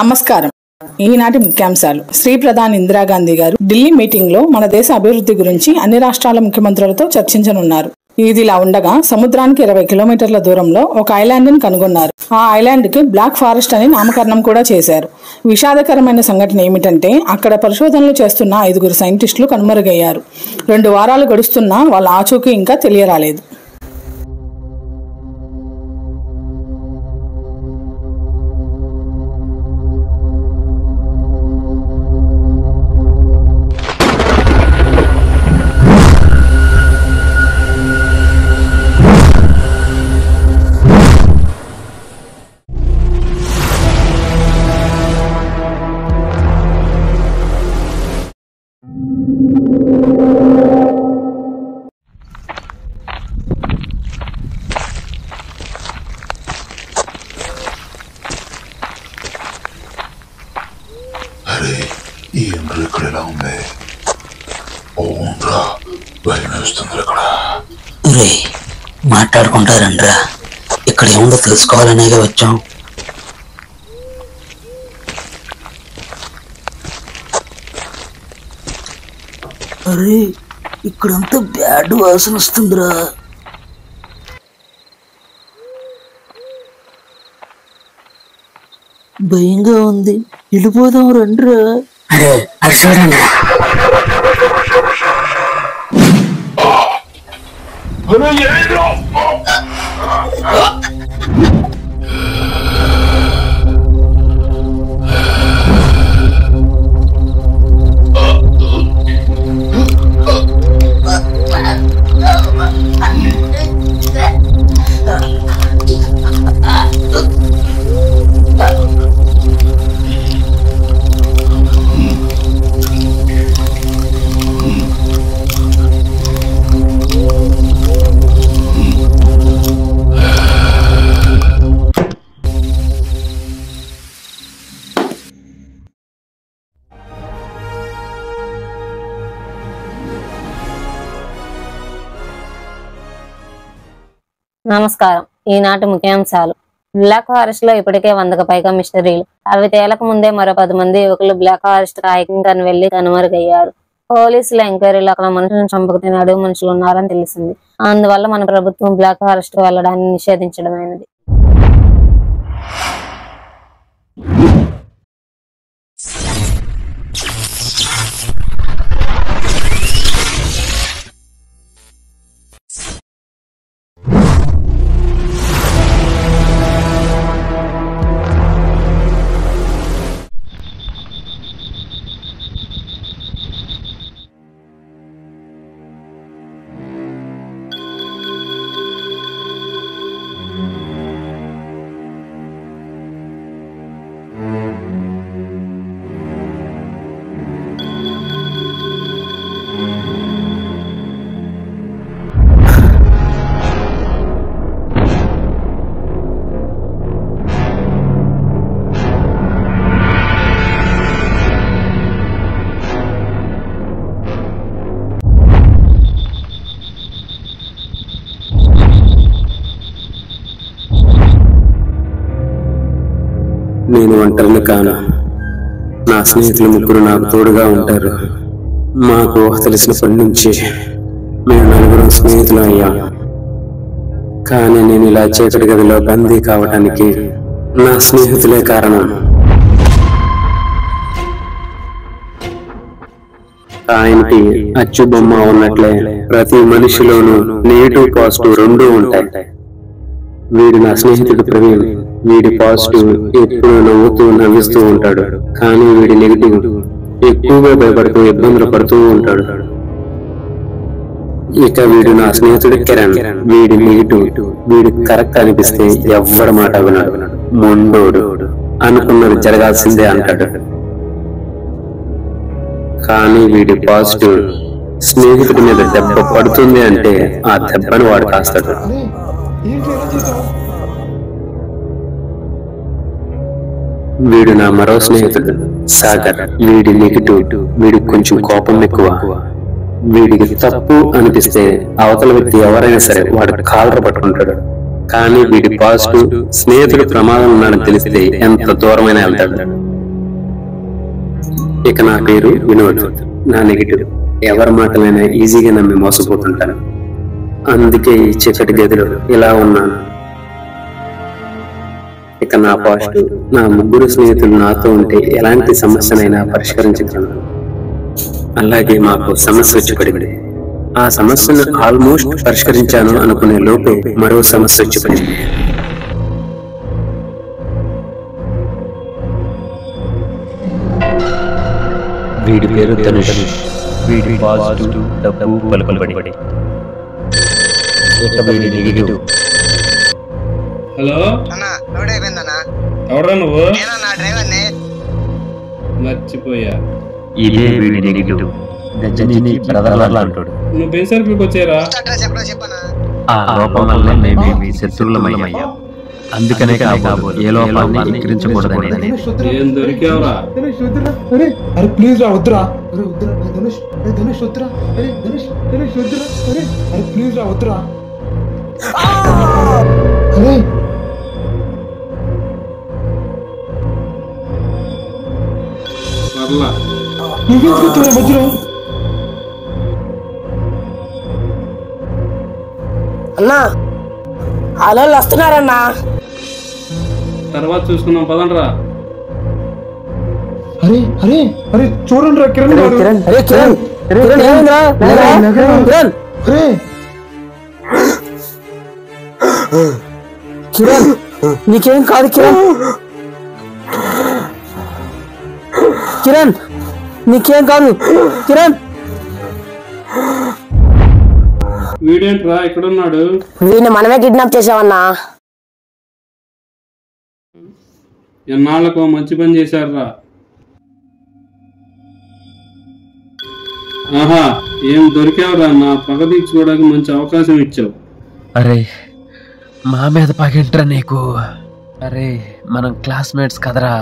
నమస్కారం. ఈనాటి ముఖ్యాంశాలు. శ్రీ ప్రధాని ఇందిరాగాంధీ గారు ఢిల్లీ మీటింగ్ లో మన దేశ అభివృద్ధి గురించి అన్ని రాష్ట్రాల ముఖ్యమంత్రులతో చర్చించనున్నారు. ఇదిలా ఉండగా సముద్రానికి 20 కిలోమీటర్ల దూరంలో ఒక ఐలాండ్ ని కనుగొన్నారు. ఆ ఐలాండ్ కి బ్లాక్ ఫారెస్ట్ అని నామకరణం కూడా చేశారు. విషాదకరమైన సంఘటన ఏమిటంటే అక్కడ పరిశోధనలు చేస్తున్న 5 సైంటిస్టులు కనుమరుగయ్యారు. 2 వారాలు గడుస్తున్నా వాళ్ళ ఆచూకీ ఇంకా తెలియరాలేదు. ఈ ఎండ్రు ఇక్కడ ఎలా ఉంది? ఓన్రా భయం వేస్తుంది. ఇక్కడ రే మాట్లాడుకుంటారండ్రా. ఇక్కడ ఏముందో తెలుసుకోవాలనేగా వచ్చాం. అరే ఇక్కడంతా బ్యాడ్ వాసన వస్తుందిరా. భయంగా ఉంది, వెళ్ళిపోదాం రండిరా. అరే అది చూడండి. నమస్కారం. ఈనాటి ముఖ్యాంశాలు. బ్లాక్ ఫారెస్ట్ లో ఇప్పటికే 100కు పైగా మిస్టరీలు. అవి తేలక ముందే మరో 10 మంది యువకులు బ్లాక్ ఫారెస్ట్ కాయకంగాని వెళ్లి కనుమరుగయ్యారు. పోలీసుల ఎంక్వైరీలో అక్కడ మనుషులను చంపక తినే అడవి మనుషులు ఉన్నారని తెలిసింది. అందువల్ల మన ప్రభుత్వం బ్లాక్ ఫారెస్ట్ కు వెళ్లడాన్ని నిషేధించడమైనది. నేను ఒంటరిని కాను. నా స్నేహితులు 3 నాకు తోడుగా ఉంటారు. మాకు ఊహ తెలిసినప్పటి నుంచి మేము 4 స్నేహితులు అయ్యాం. కానీ నేను ఇలా చీకటి గదిలో బందీ కావటానికి నా స్నేహితులే కారణం. ఆయనకి అచ్చు బొమ్మ ఉన్నట్లే ప్రతి మనిషిలోనూ నెగిటివ్ పాజిటివ్ 2 ఉంటాయి. వీడు నా స్నేహితుడు ప్రవీణ్. వీడి పాజిటివ్ ఎప్పుడు నవ్వుతూ నవ్విస్తూ ఉంటాడు, కానీ వీడి నెగిటివ్ ఎక్కువగా భయపడుతూ ఇబ్బందులు పడుతూ ఉంటాడు. ఇక వీడు నా స్నేహితుడు కిరణ్. వీడి నెగిటివ్, వీడు కరెక్ట్ అనిపిస్తే ఎవ్వడి మాట వినడు, మొండోడు, అనుకున్నది జరగాల్సిందే అంటాడు. కానీ వీడి పాజిటివ్, స్నేహితుడి మీద దెబ్బ పడుతుంది అంటే ఆ దెబ్బను వాడు కాస్తాడు. వీడు నా మరో స్నేహితుడు సాగర్. వీడి నెగిటివ్, వీడికి కొంచెం కోపం ఎక్కువ. వీడికి తప్పు అనిపిస్తే అవతల వ్యక్తి ఎవరైనా సరే వాడు కాలర పట్టుకుంటాడు. కానీ వీడి పాజిటివ్, స్నేహితుడు ప్రమాదం ఉన్నాడని తెలిస్తే ఎంత దూరమైనా వెళ్తాడు. ఇక నా పేరు వినోద్. నా నెగిటివ్, ఎవరి మాటలైనా ఈజీగా నమ్మి మోసపోతుంటాను. అందుకే ఈ చీకటి గదిలో ఇలా ఉన్నాను. ఇక నా పాజిటివ్, నా ముగ్గురు స్నేహితులు నాతో ఉంటే ఎలాంటి సమస్యనైనా పరిష్కరించగలను. అలాగే మాకు సమస్య వచ్చి పడింది. ఆ సమస్యను ఆల్మోస్ట్ పరిష్కరించాను అనుకునే లోపే మరో సమస్య వచ్చి పడింది. వీడి పేరు ధనుష్. వీడి పాజిటివ్ డబ్బు పలుకుబడి. ఇక వీడి నెగిటివ్. హలో అన్నా లోడ్ అయిపోయిందన్నా. ఎవరా నువ్వు? నేనన్నా డ్రైవర్ని. మర్చిపోయా. ఇదే వీడి నెగిటివ్. గజని బ్రదర్లా అంటాడు. నువ్వు బెన్ సర్కిల్కి వచ్చారా? అడ్రస్ ఎప్పుడో చెప్పనా? ఆ లోపం వల్ల మేము మీ శత్రువులమయ్యాం. అందుకనే కాబోలు ఏ లోపాన్ని ఎక్కిరించకూడదని. ఏం దొరికావురా? అరే ప్లీజ్ రా, వద్దురా. అరే వద్దురా ధనుష్, అరే ధనుష్ వద్దురా. అరే ధనుష్ వద్దురా. అరే ప్లీజ్ రా, వద్దురా. అరే పర్లా. నువ్వేం చెప్తున్నా మధ్యలో? అన్నా అలా వస్తున్నారన్నా. తర్వాత చూసుకుందాం పదండ్రా. అరే అరే అరే చూడండి రా కిరణ్ గారు. అరే కిరణ్, కిరణ్ ఏమైందిరా? కిరణ్, అరే కిరణ్ నీకేం కాదు కిరణ్. కిరణ్ నీకేం కాదు కిరణ్. వీడేంట్రా ఇక్కడున్నాడు? వీడిని మనమే కిడ్నాప్ చేసావన్నా. ఎన్నాళ్లకు మంచి పని చేశారురా. ఆహా, ఏం దొరికావురా? నా పగ తీర్చుకోవడానికి మంచి అవకాశం ఇచ్చావు. అరే మా మీద పగంట్రా నీకు. అరే మనం క్లాస్మేట్స్ కదరా.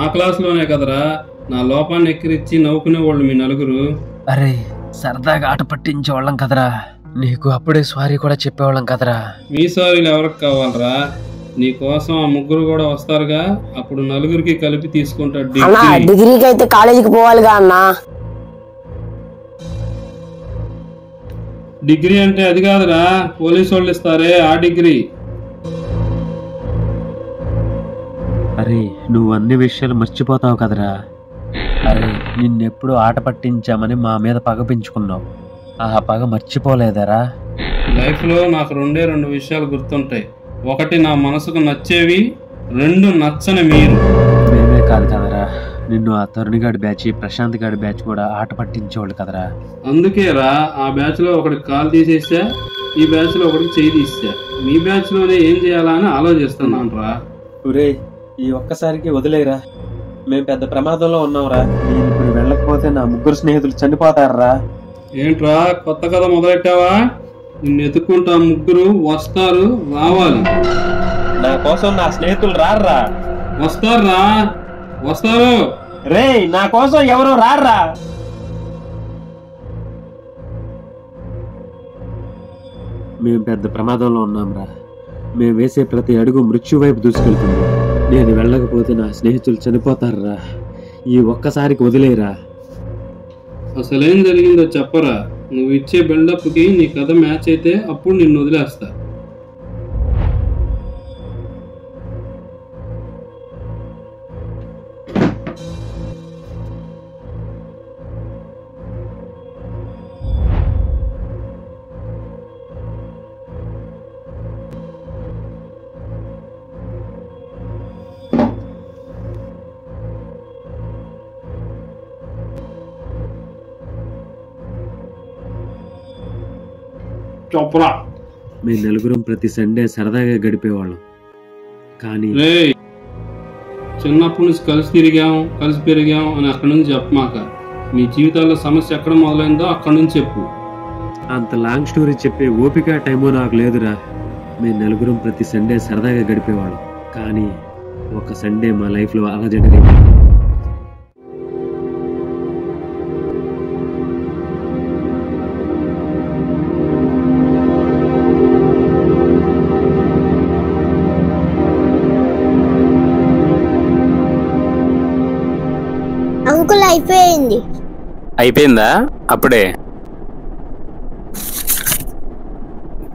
ఆ క్లాస్ లోనే కదరా నా లోపాన్ని ఎక్కిరిచ్చి నవ్వుకునేవాళ్ళు మీ నలుగురు. అరే సరదాగా ఆట పట్టించేవాళ్ళం కదరా. నీకు అప్పుడే సారీ కూడా చెప్పేవాళ్ళం కదరా. మీ సారీలు ఎవరికి కావాలరా? నీ కోసం ఆ ముగ్గురు కూడా వస్తారుగా, అప్పుడు నలుగురికి కలిపి తీసుకుంటాడు అన్నా డిగ్రీ. డిగ్రీకి అయితే కాలేజీకి పోవాలిగా అన్నా. డిగ్రీ అంటే అది కాదురా, పోలీసు వాళ్ళు ఇస్తారే ఆ డిగ్రీ. అరే నువ్వు అన్ని విషయాలు మర్చిపోతావు కదరా. అరే నిన్నెప్పుడు ఆట పట్టించామని మా మీద పగ పెంచుకున్నావు. ఆ పగ మర్చిపోలేదరా? లైఫ్ లో నాకు రెండు విషయాలు గుర్తుంటాయి. ఒకటి నా మనసుకు నచ్చేవి, రెండు నచ్చని మీరు. మేమే కాదు కదరా, నిన్ను ఆ తరుణిగాడి బ్యాచ్, ప్రశాంత్ గాడి బ్యాచ్ కూడా ఆట పట్టించేవాళ్ళు కదరా. అందుకేరా ఆ బ్యాచ్ లో ఒకటికి కాలు తీసేసా, ఈ బ్యాచ్ లో ఒకటికి చేయి తీసా. మీ బ్యాచ్ లోనే ఏం చేయాలా అని ఆలోచిస్తున్నాను రా. ఒరే ఈ ఒక్కసారికి వదిలేరా, మేము పెద్ద ప్రమాదంలో ఉన్నాంరా. నేను ఇప్పుడు వెళ్ళకపోతే నా ముగ్గురు స్నేహితులు చనిపోతారా. ఏంట్రా కొత్త కథ మొదలెట్టావా? నిన్ను ఎత్తుకుంటా ముగ్గురు వస్తారు, రావాలి. నా కోసం నా స్నేహితులు రారా. వస్తారా? వస్తారు. రే నా కోసం ఎవరు రారా. మేము పెద్ద ప్రమాదంలో ఉన్నాంరా. మేము వేసే ప్రతి అడుగు మృత్యు వైపు దూసుకెళ్తుంది. నేను వెళ్ళకపోతే నా స్నేహితులు చనిపోతారా. ఈ ఒక్కసారికి వదిలేరా. అసలేం జరిగిందో చెప్పరా. నువ్వు ఇచ్చే బిల్డప్ కి నీ కథ మ్యాచ్ అయితే అప్పుడు నిన్ను వదిలేస్తా. చెప్పరా. మేము నలుగురం ప్రతి సండే సరదాగా గడిపేవాళ్ళం. కానీ చిన్నప్పటి నుంచి కలిసి తిరిగాం, కలిసి పెరిగాం అని అక్కడి నుంచి చెప్పమాక. మీ జీవితాల్లో సమస్య ఎక్కడ మొదలైందో అక్కడి నుంచి చెప్పు. అంత లాంగ్ స్టోరీ చెప్పే ఓపిక టైమో నాకు లేదురా. మేము నలుగురం ప్రతి సండే సరదాగా గడిపేవాళ్ళం. కానీ ఒక సండే మా లైఫ్లో అలా జరిగింది. అంకుల్ అయిపోయింది. అయిపోయిందా అప్పుడే?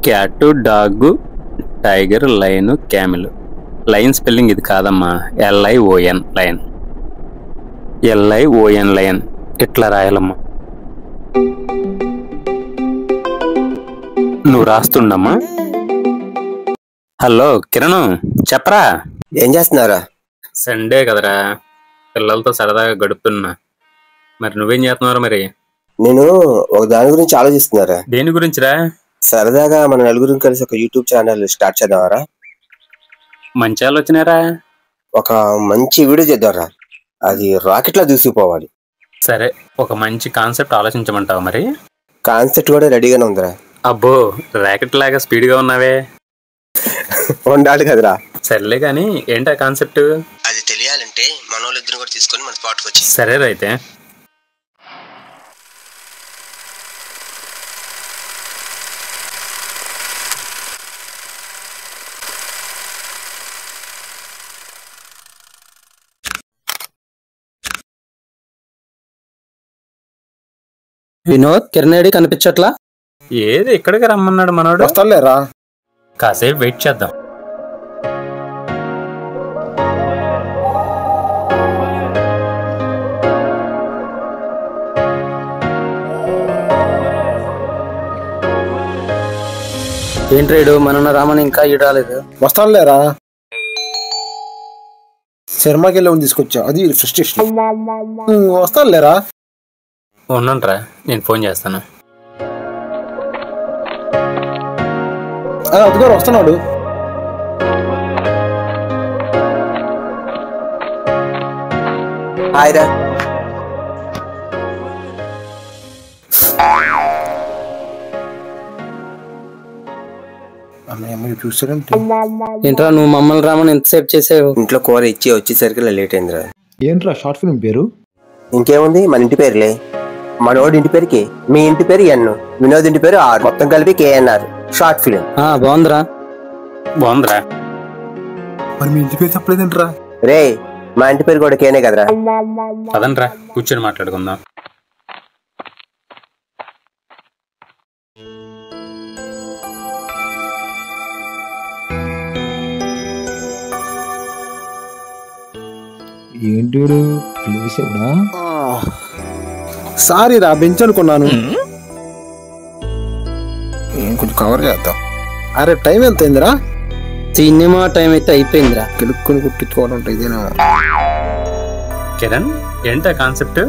Cat, dog, tiger, line, Camel. Line spelling ఇది కాదమ్మా, LION లైన్. LION లైన్ ఇట్లా రాయాలమ్మా. నువ్వు రాస్తుండమ్మా. హలో కిరణ్, చెప్పరా. ఏం చేస్తున్నారా? సండే కదరా, పిల్లలతో సరదాగా గడుపుతున్నా. మరి నువ్వేం చేస్తున్నావు? మరి నేను ఒక దాని గురించి ఆలోచిస్తున్నారా. దేని గురించిరా? సరదాగా మన నలుగురు కలిసి ఒక యూట్యూబ్ ఛానల్ స్టార్ట్ చేద్దామరా. మంచి ఆలోచనేరా. ఒక మంచి వీడియో చేద్దాంరా, అది రాకెట్ లా దూసుకుపోవాలి. సరే, ఒక మంచి కాన్సెప్ట్ ఆలోచించమంటావు? మరి కాన్సెప్ట్ కూడా రెడీగానే ఉందిరా. అబ్బో, రాకెట్ లాగా స్పీడ్ గా ఉన్నావే. ఉండాలి కదరా. సర్లే కానీ ఏంటా కాన్సెప్ట్? అది తెలియాలంటే మనోళ్ళిద్దరు కూడా తీసుకొని మన స్పాట్కి వచ్చి. సరే అయితే. వినోద్, కిరణేడి కనిపించట్లా? ఏది ఇక్కడికి రమ్మన్నాడు మనోడు. వస్తాలేరా, కాసేపు వెయిట్ చేద్దాం. ఏంట్రేడు మన రామని ఇంకా ఈడు రాలేదు? వస్తానులేరా. సినిమాకి వెళ్ళి తీసుకొచ్చా, అది ఫ్రస్ట్రేషన్. వస్తానులేరా. ఉండండిరా, నేను ఫోన్ చేస్తాను. అదిగారు వస్తున్నాడు. హాయ్రా. ఏంట్రా నువ్వు మమ్మల్ని రామని ఎంతసేపు చేసావు? ఇంట్లో కూర ఇచ్చి వచ్చేసరికి లేట్ అయిందిరా. ఏంట్రా షార్ట్ ఫిల్మ్ పేరు? ఇంకేముంది, మన ఇంటి పేరులే. మనోడి ఇంటి పేరుకి, మీ ఇంటి పేరు N, వినోద్ ఇంటి పేరు R, మొత్తం కలిపి KNR షార్ట్ ఫిల్మ్. బాగుందిరా. బాగుందిరా. మరి మీ ఇంటి పేరు చెప్పలేదేంట్రా? రే, మా ఇంటి పేరు కూడా కేనే కదరా. అదనరా, కూర్చొని మాట్లాడుకుందాం. ఏంటి ప్లేస్ ఎవడా? సారీ రా, బెంచ్ అనుకున్నాను. కొంచెం కవర్ చేద్దాం. అరే టైం ఎంత అయిందిరా? సినిమా టైం అయితే అయిపోయిందిరా. గెలుక్కుని కుట్టించుకోవడం ఇదేనా? కిరణ్, ఏంటా కాన్సెప్ట్?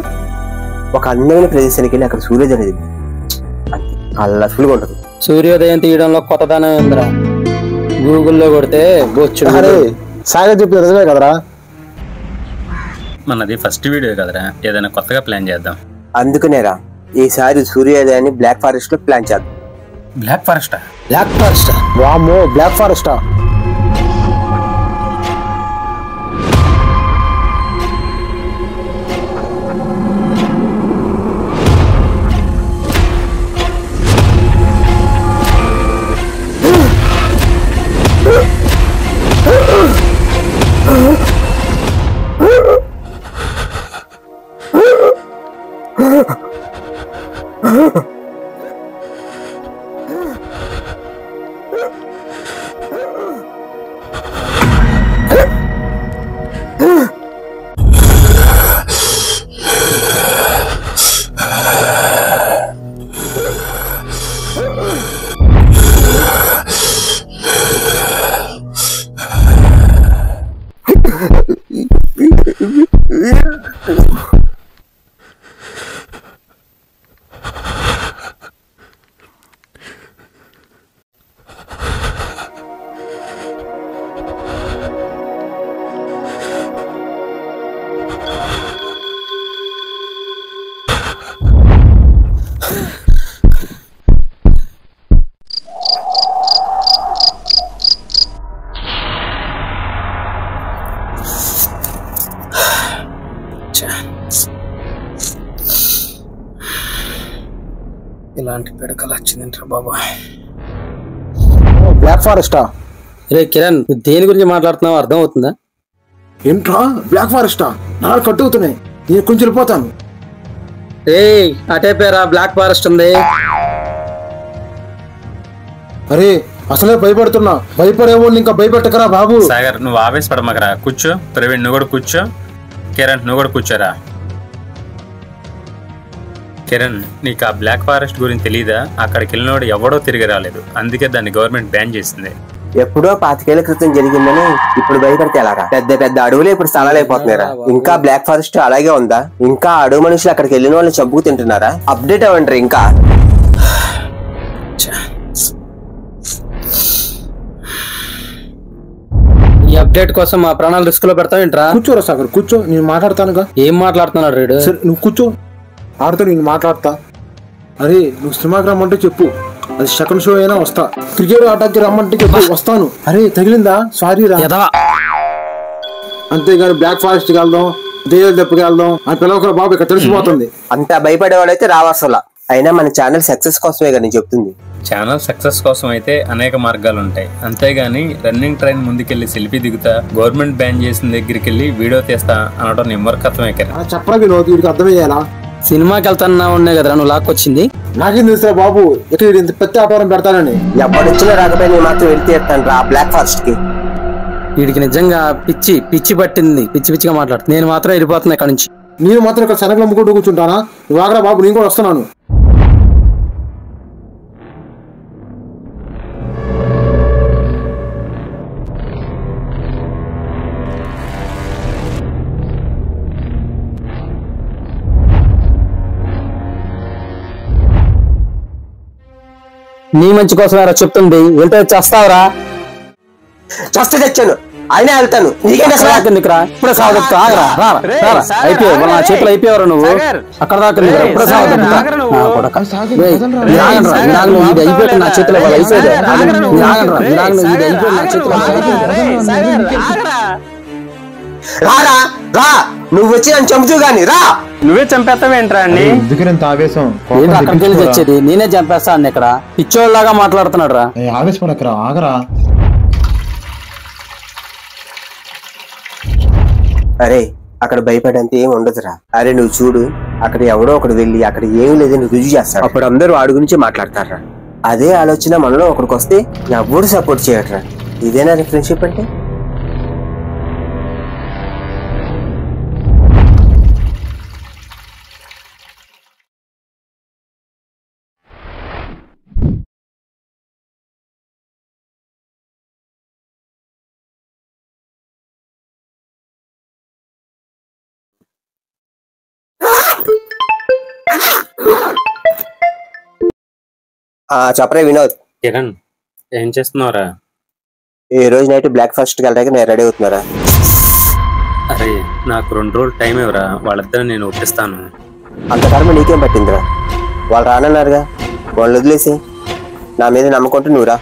ఒక అందమైన ప్రదేశానికి వెళ్ళి అక్కడ సూర్యోదయం అనేది అలా ఫుల్గా ఉంటుంది. సూర్యోదయం తీయడంలో కొత్తదనం ఉందిరా. గూగుల్లో కొడితే బొచ్చు. సాగా చెప్పి నిజమే కదరా. మనది ఫస్ట్ వీడియో కదరా, ఏదైనా కొత్తగా ప్లాన్ చేద్దాం. అందుకనేరా ఈసారి సూర్యోదయాన్ని బ్లాక్ ఫారెస్ట్ లో ప్లాన్ చేద్దాం. బ్లాక్ ఫారెస్టా? బ్లాక్ ఫారెస్టా? వామ్మో, బ్లాక్ ఫారెస్టా? ఇలాంటి పిడకలు వచ్చిందంటారా బాబా. బ్లాక్ ఫారెస్టా? రే కిరణ్, నువ్వు దేని గురించి మాట్లాడుతున్నావు అర్థం అవుతుందా? ఏంట్రా బ్లాక్ ఫారెస్టా? నాలుగు కట్టు అవుతున్నాయి, నేను కొంచెం వెళ్ళిపోతాను. రే అటే పేరా బ్లాక్ ఫారెస్ట్ ఉంది. అరే అసలే భయపడుతున్నా, భయపడేవాళ్ళు ఇంకా భయపెట్టకరా బాబు. సాగర్ నువ్వు ఆవేశపడమకరా, కూర్చో. ప్రవీణ్ నువ్వు కూడా కూర్చో. కిరణ్ నువ్వు కూడా కూర్చోరా. కిరణ్, నీకు ఆ బ్లాక్ ఫారెస్ట్ గురించి తెలీదా? అక్కడికి వెళ్ళినోడు ఎవడో తిరిగి రాలేదు, అందుకే దాన్ని గవర్నమెంట్ బ్యాన్ చేసింది. ఎప్పుడో 25 ఏళ్ల క్రితం జరిగిందని ఇప్పుడు భయపడితే ఎలాగా? పెద్ద పెద్ద అడవులు ఇప్పుడు స్థలాలు అయిపోతున్నారా? ఇంకా బ్లాక్ ఫారెస్ట్ అలాగే ఉందా? ఇంకా అడవి మనుషులు అక్కడికి వెళ్ళిన వాళ్ళని చంపుకు తింటున్నారా? అప్డేట్ అవ్వండి ఇంకా. ఈ అప్డేట్ కోసం మా ప్రాణాలు రిస్క్ లో పెడతావు ఏంట్రా? కూర్చోరా సాగర్, కూర్చో, నేను మాట్లాడతానుగా. ఏం మాట్లాడుతున్నాడు రేడు? సరే నువ్వు కూర్చో, ఆడితో నేను మాట్లాడతా. అరే నువ్వు సినిమాకి రమ్మంటే చెప్పు, అది సెకండ్ షో అయినా వస్తా. క్రికెట్ ఆటకి రమ్మంటే చెప్పు, వస్తాను. అరే తగిలిందా? సారీ రా. అంతేగాని బ్లాక్ ఫారెస్ట్ కి వెళ్దాం, దేయాలు దెబ్బకి వెళ్దాం అని పిలవకరా బాబు, ఇక్కడ తెలిసిపోతుంది. అంత భయపడేవాడైతే రావసలా. అయినా మన ఛానల్ సక్సెస్ కోసమే కదా నేను చెప్తుంది. ఛానల్ సక్సెస్ కోసం అయితే అనేక మార్గాలు ఉంటాయి, అంతేగాని రన్నింగ్ ట్రైన్ ముందుకెళ్లి సెల్ఫీ దిగుతా, గవర్నమెంట్ బ్యాన్ చేసిన దగ్గరికి వెళ్ళి వీడియో తీస్తా అనడం నీ మూర్ఖత్వమే కదా. చెప్పరా వినోద్, వీడికి అర్థమయ్యేలా? సినిమాకి వెళ్తాన్నా ఉన్నాయి కదరా నువ్వు లాక్కొచ్చింది. నాకేం తెలుసా బాబు, ఇక్కడ ఇంత పెద్ద వ్యాపారం పెడతానని. ఎప్పటిచ్చినా రాకపోయి నేను మాత్రం వెళ్తే ఆ బ్లాక్ ఫారెస్ట్ కి. వీడికి నిజంగా పిచ్చి పట్టింది, పిచ్చి పిచ్చిగా మాట్లాడుతుంది. నేను మాత్రం వెళ్ళిపోతున్నా ఇక్కడ నుంచి. నేను మాత్రం ఇక్కడ శనగలు అమ్ముకుంటూ కూర్చుంటానా? నువ్వు ఆగరా బాబు, నేను కూడా వస్తున్నాను. నీ మంచి కోసం చెప్తుంది, వెళ్తే చేస్తావురా? చస్తే తెచ్చాను, అయినా వెళ్తాను. ఇప్పుడే సాగుతా, అయిపోయావు నా చేతులు, అయిపోయావు నువ్వు అక్కడ దాకా. ఇప్పుడే అయిపోయాడు నా చేతులు, రారా రా, నువ్వు వచ్చి నన్ను చంపుతూ గాని రా. నువ్వే చంపేస్తావేంట్రా అండి? అక్కడికి వెళ్ళి తెచ్చేది నేనే చంపేస్తాను. ఇక్కడ పిచ్చోళ్ళలాగా మాట్లాడుతున్నాడు రా. ఆవేశపడకరా, ఆగరా. అరే అక్కడ భయపడేంత ఏం ఉండదురా. అరే నువ్వు చూడు, అక్కడ ఎవడో ఒకడు వెళ్ళి అక్కడ ఏం లేదని రుజువు చేస్తాడు, అప్పుడు అందరూ వాడి గురించి మాట్లాడతారా. అదే ఆలోచన మనలో ఒకడికి వస్తే ఎవడు సపోర్ట్ చేయట్రా. ఇదేనా ఫ్రెండ్షిప్ అంటే? చెప్పరే వినోద్. కిరణ్ ఏం చేస్తున్నారా? ఈ రోజు నైట్ బ్లాక్ ఫారెస్ట్ కి వెళ్ళడానికి నేను రెడీ అవుతున్నారా? అరే నాకు 2 రోజులు టైం ఇవ్వరా, వాళ్ళిద్దరు నేను ఒప్పిస్తాను. అంత కర్మ నీకేం పట్టిందిరా? వాళ్ళు రానన్నారుగా, వాళ్ళు వదిలేసి నా మీద నమ్మకుంటూ నువ్వురా.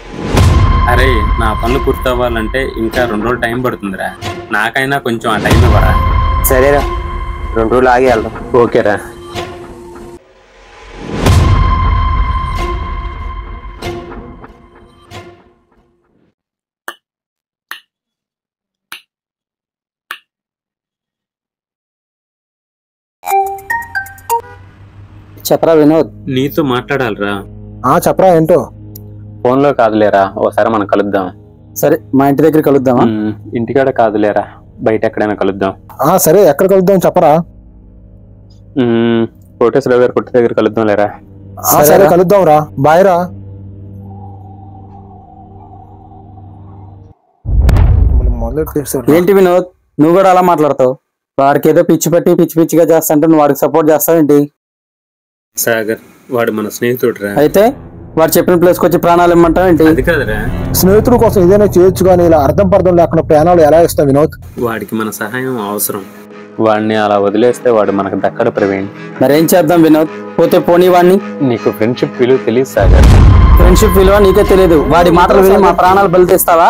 అరే నా పనులు పూర్తవ్వాలంటే ఇంకా 2 రోజులు టైం పడుతుందిరా, నాకైనా కొంచెం ఆ టైం ఇవ్వరా. సరేరా, 2 రోజులు ఆగి వెళ్దాం. ఓకేరా. చెప్పరా వినోద్? నీతో మాట్లాడాలరా. చెప్పరా ఏంటో? ఫోన్ లో కాదులేరా, ఒకసారి మనం కలుద్దాం. సరే మా ఇంటి దగ్గర కలుద్దామా? ఇంటికాడ కాదులేరా, బయట ఎక్కడైనా కలుద్దాం. సరే ఎక్కడ కలుద్దాం చెప్పరా? కోటేశ్వర గారి కొట్టు దగ్గర కలుద్దాం లేరా. సరే కలుద్దాం రా, బాయ్ రా. ఏంటి వినోద్, నువ్వు కూడా అలా మాట్లాడతావు? వాడికి ఏదో పిచ్చి పిచ్చిగా చేస్తాంటే నువ్వు వాడికి సపోర్ట్ చేస్తావేంటి? సాగర్ వాడు మన స్నేహితుడు. అయితే వాడు చెప్పిన ప్లేస్కి వచ్చి ప్రాణాలు ఇమ్మంటావు ఏంటి? అది కాదురా, స్నేహితుల కోసం ఏదైనా చేయొచ్చు కానీ ఇలా అర్థం పర్థం లేకుండా ప్రాణాలు ఎలా ఇస్తావు వినోద్? వాడికి మన సహాయం అవసరం. వాడిని అలా వదిలేస్తే వాడు మనకు దక్కడు ప్రవీణ్. మరేం చేద్దాం వినోద్? పోతే పోనీ వాడిని. నీకు ఫ్రెండ్షిప్ విలువ తెలియదు సాగర్. ఫ్రెండ్షిప్ విలువ నీకే తెలియదు, వాడి మాటలు విని మా ప్రాణాలు బలి తెస్తావా?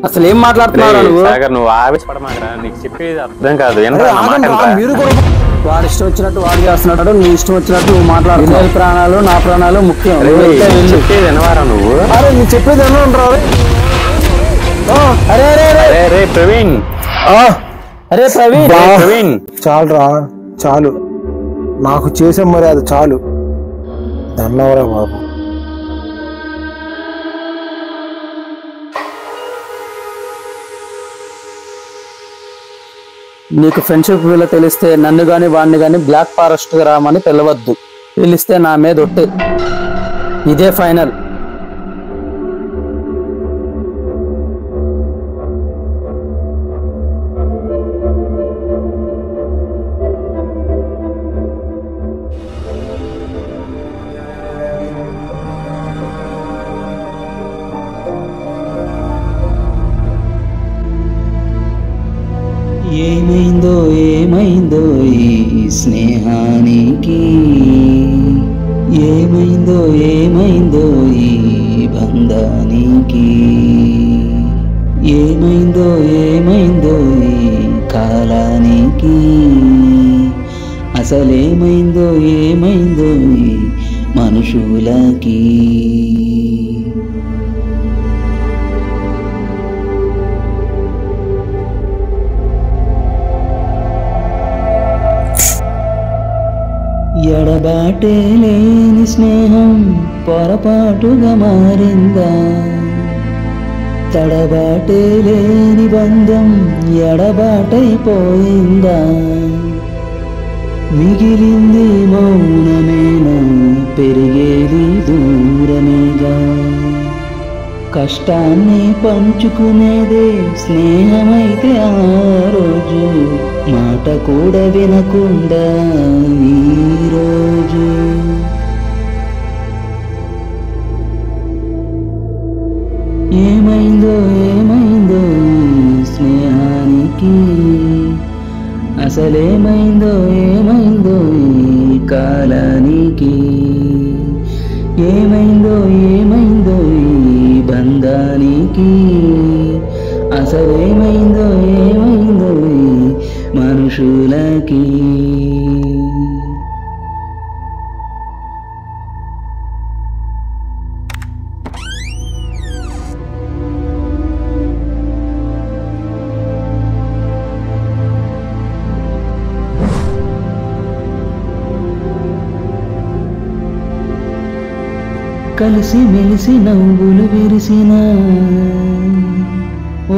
అసలు ఏం మాట్లాడుతున్నావు నువ్వు? సాగర్ నువ్వు ఆవేశపడమాకరా, నీకు చెప్పేది అర్థం కాదు. వాడు ఇష్టం వచ్చినట్టు వాడు చేస్తున్నాడు, నీ ఇష్టం వచ్చినట్టు నువ్వు మాట్లాడుతున్నావు. ప్రాణాలు నా ప్రాణాలు ముఖ్యం. చెప్పేది వినవారా నువ్వు? అరే నీ చెప్పేది వినరా? అరే అరే అరే రే ప్రవీణ్, అరే ప్రవీణ్ ప్రవీణ్ చాలురా, చాలు. నాకు చేసే మరి అది చాలు. ధన్యవారా బాబు. నీకు ఫ్రెండ్షిప్ విలువ తెలిస్తే నన్ను గాని వాడిని గాని బ్లాక్ ఫారెస్ట్ రామని పిలవద్దు. పిలిస్తే నా మీద ఒట్టే. ఇదే ఫైనల్. ఏమైందో ఏమైందో ఈ స్నేహానికి, ఏమైందో ఏమైందో ఈ బంధానికి, ఏమైందో ఏమైందో ఈ కాలానికి, అసలేమైందో ఏమైందో ఈ మనుషులకి. ఎడబాటే లేని స్నేహం పొరపాటుగా మారిందా, తడబాటే లేని బంధం ఎడబాటైపోయిందా, మిగిలింది మౌనమేనా, పెరిగేది దూరమేగా, కష్టాన్ని పంచుకునేదే స్నేహమైతే ఆ రోజు మాట కూడా వినకుండా ఈరోజు. ఏమైందో ఏమైందో ఈ స్నేహానికి, అసలేమైందో ఏమైందో ఈ కాలానికి, ఏమైందో ఏమైందో ఈ బంధానికి, అసలేమైందో ఏమైందో ఈ మనుషులకి. కలిసి మెలిసి నవ్వులు విరిసిన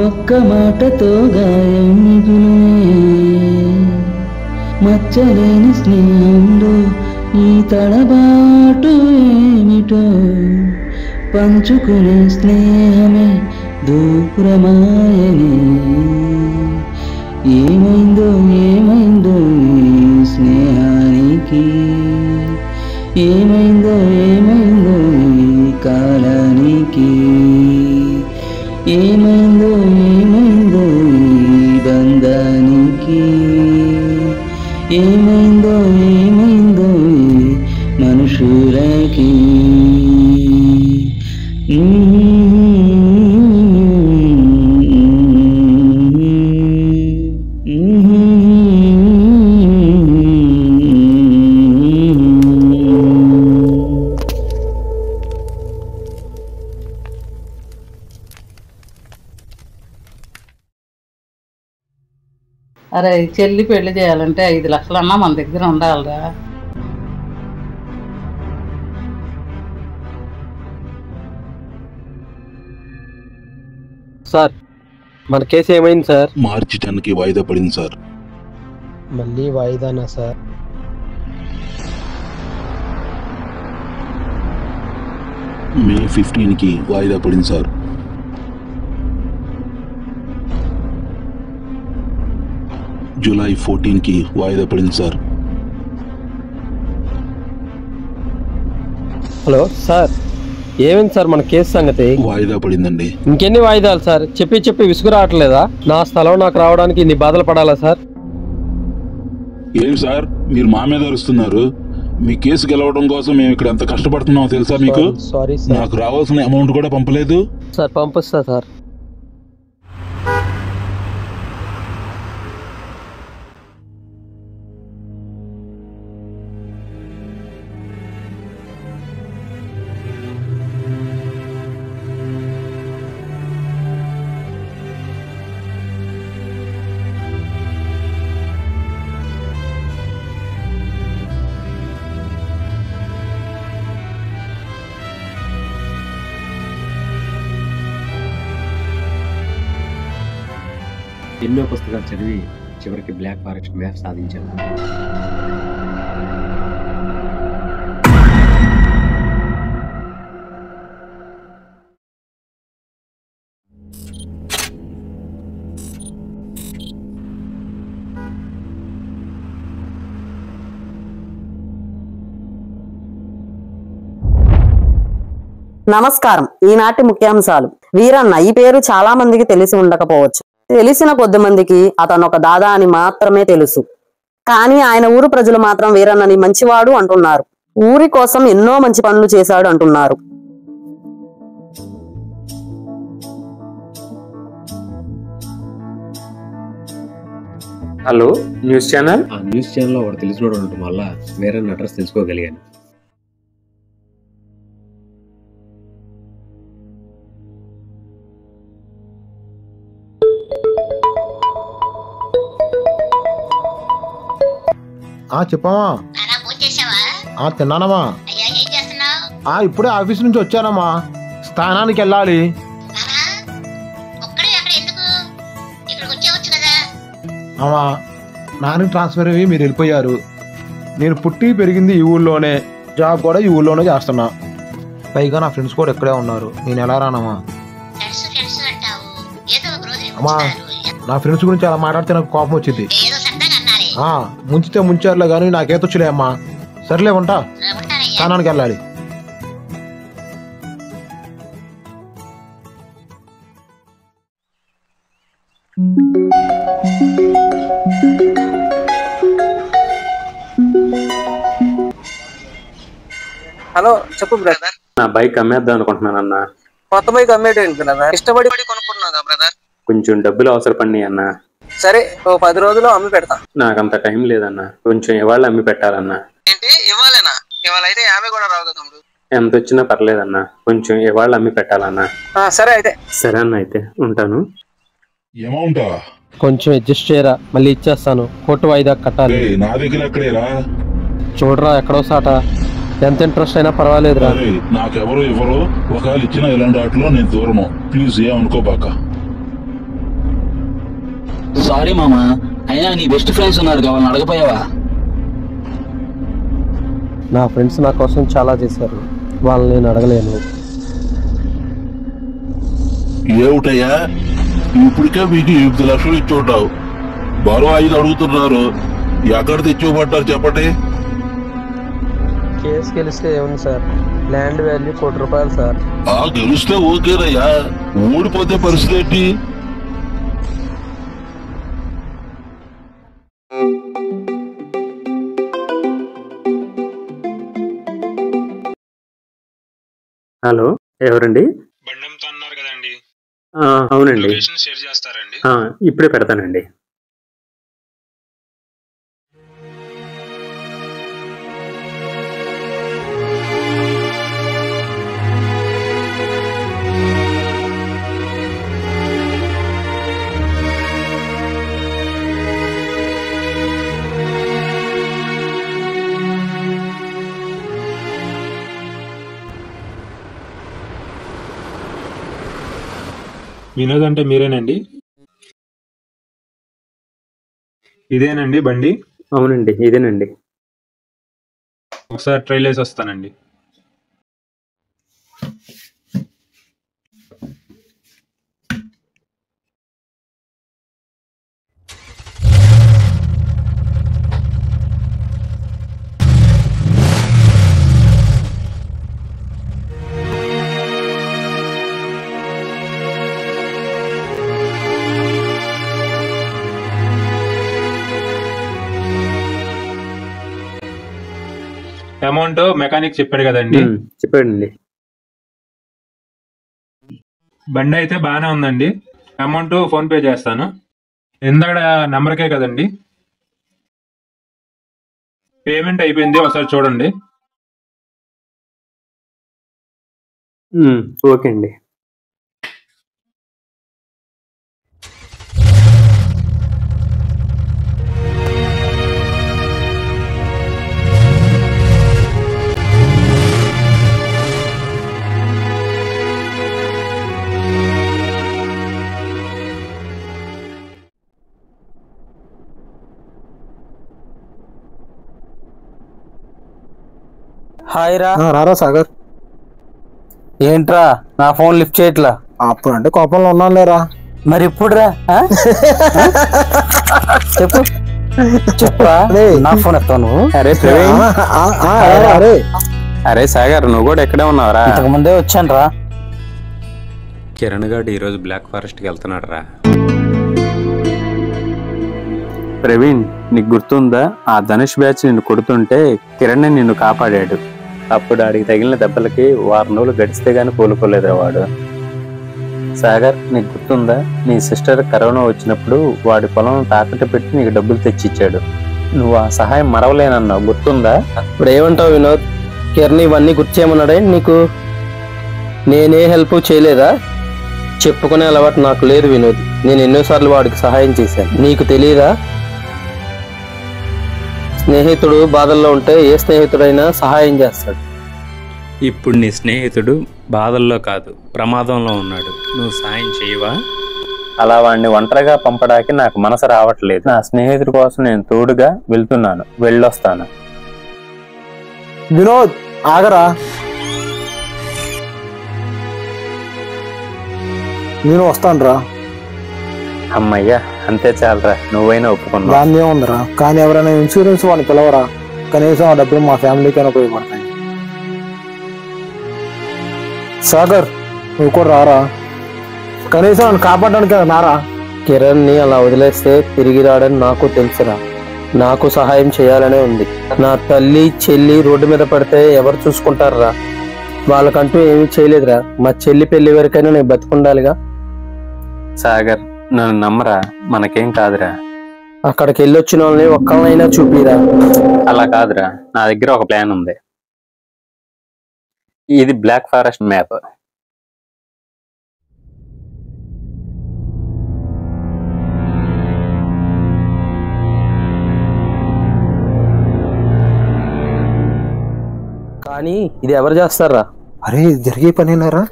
ఒక్క మాటతో గాయం మిగులునే, మచ్చలేని స్నేహంలో ఈ తడబాటు ఏమిటో, పంచుకునే స్నేహమే దూరమాయనే. ఏమైందో ఏమైందో ఈ స్నేహానికి, ఏమైందో ఏమైందో ఈ కాలానికి, ఏమైందో ఏమైందో ఈ బంధానికి, ఏమైందో ఏమైందో ఈ మనుషులకి. అరే చెల్లి పెళ్లి చేయాలంటే 5 లక్షలన్నా మన దగ్గర ఉండాలిరా. సార్ మన కేసు ఏమైంది సార్? మార్చి 10కి వాయిదా పడింది సార్. మళ్ళీ వాయిదానా సార్? మే 15కి వాయిదా పడింది సార్. జూలై 14కి వాయిదా పడింది సార్. హలో సార్, ఏమైంది సార్ మన కేసు సంగతి? వాయిదా పడిందండి. ఇంకెన్ని వాయిదాలు సార్? చెప్పి చెప్పి విసుగు రావట్లేదా? నా స్థలం నాకు రావడానికి ఇన్ని బాధలు పడాలా సార్? ఏం సార్ మీరు మా మీద అరుస్తున్నారు? మీ కేసు గెలవడం కోసం మేము ఇక్కడ ఎంత కష్టపడుతున్నామో తెలుసా మీకు? Sorry sir. నాకు రావాల్సిన అమౌంట్ కూడా పంపలేదు సార్. పంపిస్తా సార్. ఎన్నో పుస్తకాలు చదివి చివరికి బ్లాక్ ఫారెస్ట్ మ్యాప్ సాధించాను. నమస్కారం. ఈనాటి ముఖ్యాంశాలు. వీరన్న ఈ పేరు చాలా మందికి తెలిసి ఉండకపోవచ్చు. తెలిసిన కొద్ది మందికి అతను ఒక దాదా అని మాత్రమే తెలుసు. కానీ ఆయన ఊరు ప్రజలు మాత్రం వీరన్నని మంచివాడు అంటున్నారు. ఊరి కోసం ఎన్నో మంచి పనులు చేశాడు అంటున్నారు. Hello, news channel. ఆ న్యూస్ ఛానల్లో వాడు తెలిసినోడు ఉండటం వల్ల వీరన్న అడ్రస్ తెలుసుకోగలిగాను. చెప్పమ్మా. తిన్నానమ్మా. ఇప్పుడే ఆఫీస్ నుంచి వచ్చానమ్మా. స్థానానికి వెళ్ళాలి. అమ్మా, నాన్నకి ట్రాన్స్ఫర్ అయ్యి మీరు వెళ్ళిపోయారు. నేను పుట్టి పెరిగింది ఈ ఊళ్ళోనే, జాబ్ కూడా ఈ ఊళ్ళోనే చేస్తున్నా. పైగా నా ఫ్రెండ్స్ కూడా ఇక్కడే ఉన్నారు. నేను ఎలా రానమ్మా? అమ్మా, నా ఫ్రెండ్స్ గురించి అలా మాట్లాడితే నాకు కోపం వచ్చింది. ముంచితే ముంచారులే కానీ నాకేతొచ్చులే అమ్మా. సర్లే, ఉంటా. స్థానానికి వెళ్ళాలి. హలో, చెప్పు బ్రదర్. నా బైక్ అమ్మేద్దాం అనుకుంటున్నానన్న. కొత్త బైక్ అమ్మేటండి బ్రదర్? ఇష్టపడి కొనుక్కున్నాగా బ్రదర్? కొంచెం డబ్బులు అవసరపడినాయి అన్న. సరే, ఓ 10 రోజుల్లో అమ్మి పెడతా. నాకంత టైం లేదన్నా. కొంచెం ఇవాళ అమ్మి పెట్టాలన్నా. ఏంటి ఇవ్వాలేనా? ఇవాళ అయితే 50 కూడా రావు కదా తమ్ముడు. ఎంత వచ్చినా పర్లేదన్నా, కొంచెం ఇవాళ అమ్మి పెట్టాలన్నా. సరే అయితే. సరే అన్న, అయితే ఉంటాను. అమౌంట్ కొంచెం అడ్జస్ట్ చేయరా, మళ్ళీ ఇచ్చేస్తాను. కోర్టు వాయిదా కట్టాలి. నా దగ్గర ఎక్కడేరా? చూడరా, ఎక్కడో సాట. ఎంత ఇంట్రెస్ట్ అయినా పర్వాలేదురా. నాకెవరు ఇవ్వరు. ఒకవేళ ఇచ్చిన ఇలాంటి వాటిలో నేను దూరను. ప్లీజ్ ఏమనుకోబాక. సారీ మామా, అయినా నీ బెస్ట్ ఫ్రెండ్స్ ఉన్నారు కదా, వాళ్ళని అడగపోయావా? నా ఫ్రెండ్స్ నా కోసం చాలా చేశారు, వాళ్ళని నేను అడగలేను. ఏమిటయ్యా, ఇప్పటికే మీకు 8 లక్షలు ఇచ్చుంటావు. మరో 5 అడుగుతున్నారు. ఎక్కడ తెచ్చివ్వమంటారు చెప్పండి? కేసు గెలిస్తే ఏముంది సార్, ల్యాండ్ వాల్యూ 1 కోటి రూపాయలు సార్. గెలిస్తే ఓకేనయ్యా, ఓడిపోతే పరిస్థితి ఏంటి? హలో, ఎవరండి? అవునండి, ఇప్పుడే పెడతానండి. వినోద్ అంటే మీరేనండి? ఇదేనండి బండి? అవునండి, ఇదేనండి. ఒకసారి ట్రైల్ వేసి వస్తానండి. అమౌంట్ మెకానిక్ చెప్పాడు కదండి? చెప్పాడండి. బండి అయితే బాగానే ఉందండి. అమౌంట్ ఫోన్ పే చేస్తాను. ఇందాక నెంబర్కే కదండి పేమెంట్ అయిపోయింది, ఒకసారి చూడండి. ఓకే అండి. హాయ్ రా. రారా సాగర్. ఏంట్రా నా ఫోన్ లిఫ్ట్ చేయట్లా? అప్పుడు అంటే కోపంలో ఉన్నాను లేరా. మరి ఇప్పుడు రా చెప్పు చెప్పా. నా ఫోన్ ఎత్తావు నువ్వు? అరే ప్రవీణ్. అరే సాగర్ నువ్వు కూడా ఎక్కడే ఉన్నావురా? ఇంతకు ముందే వచ్చాను రా. కిరణ్ గారు ఈరోజు బ్లాక్ ఫారెస్ట్కి వెళ్తున్నాడు రా. ప్రవీణ్ నీకు గుర్తుందా, ఆ ధనుష్ బ్యాచ్ నిన్ను కొడుతుంటే కిరణ్ నిన్ను కాపాడాడు. అప్పుడు ఆడికి తగిలిన దెబ్బలకి వారం రోజులు గడిస్తే గానీ కోలుకోలేదురా వాడు. సాగర్ నీకు గుర్తుందా, నీ సిస్టర్ కరోనా వచ్చినప్పుడు వాడి పొలం తాకట్టు పెట్టి నీకు డబ్బులు తెచ్చిచ్చాడు. నువ్వు ఆ సహాయం మరవలేనన్నావు, గుర్తుందా? ఇప్పుడు ఏమంటావు వినోద్? కిరణ్ ఇవన్నీ గుర్తు చేయమన్నాడే నీకు? నేనే హెల్ప్ చేయలేదా? చెప్పుకునే అలవాటు నాకు లేదు వినోద్. నేను ఎన్నోసార్లు వాడికి సహాయం చేశాను, నీకు తెలియదా? స్నేహితుడు బాధల్లో ఉంటే ఏ స్నేహితుడైనా సహాయం చేస్తాడు. ఇప్పుడు నీ స్నేహితుడు బాధల్లో కాదు ప్రమాదంలో ఉన్నాడు, నువ్వు సాయం చేయవా? అలా వాడిని ఒంటరిగా పంపడానికి నాకు మనసు రావట్లేదు. నా స్నేహితుడి కోసం నేను తోడుగా వెళ్తున్నాను, వెళ్ళొస్తాను. వినోద్ ఆగరా, నేను వస్తాను రా. అమ్మయ్యా అంతే చాలరా, నువ్వైనా ఒప్పుకున్నావు. దాన్ని ఏముందిరా, కానీ ఎవరైనా ఇన్సూరెన్స్ వాడిని పిలవరా, కనీసం ఆ డబ్బులు మా ఫ్యామిలీకైనా ఉపయోగపడతాయి. సాగర్ నువ్వు కూడా రారా, కనీసం నన్ను కాపాడడానికి నారా. కిరణ్ ని అలా వదిలేస్తే తిరిగి రాడని నాకు తెలుసురా. నాకు సహాయం చేయాలనే ఉంది. నా తల్లి చెల్లి రోడ్డు మీద పడితే ఎవరు చూసుకుంటారా? వాళ్ళకంటూ ఏమీ చేయలేదురా. మా చెల్లి పెళ్లి వరకైనా నేను బతుకుండాలిగా. సాగర్ నన్ను నమ్మరా, మనకేం కాదురా. అక్కడికి వెళ్ళొచ్చిన వాళ్ళని ఒక్కళ్ళైనా చూపిరా. అలా కాదురా, నా దగ్గర ఒక ప్లాన్ ఉంది. ఇది బ్లాక్ ఫారెస్ట్ మ్యాప్. కానీ ఇది ఎవరు చేస్తారా? అరే జరిగే పనేనారా?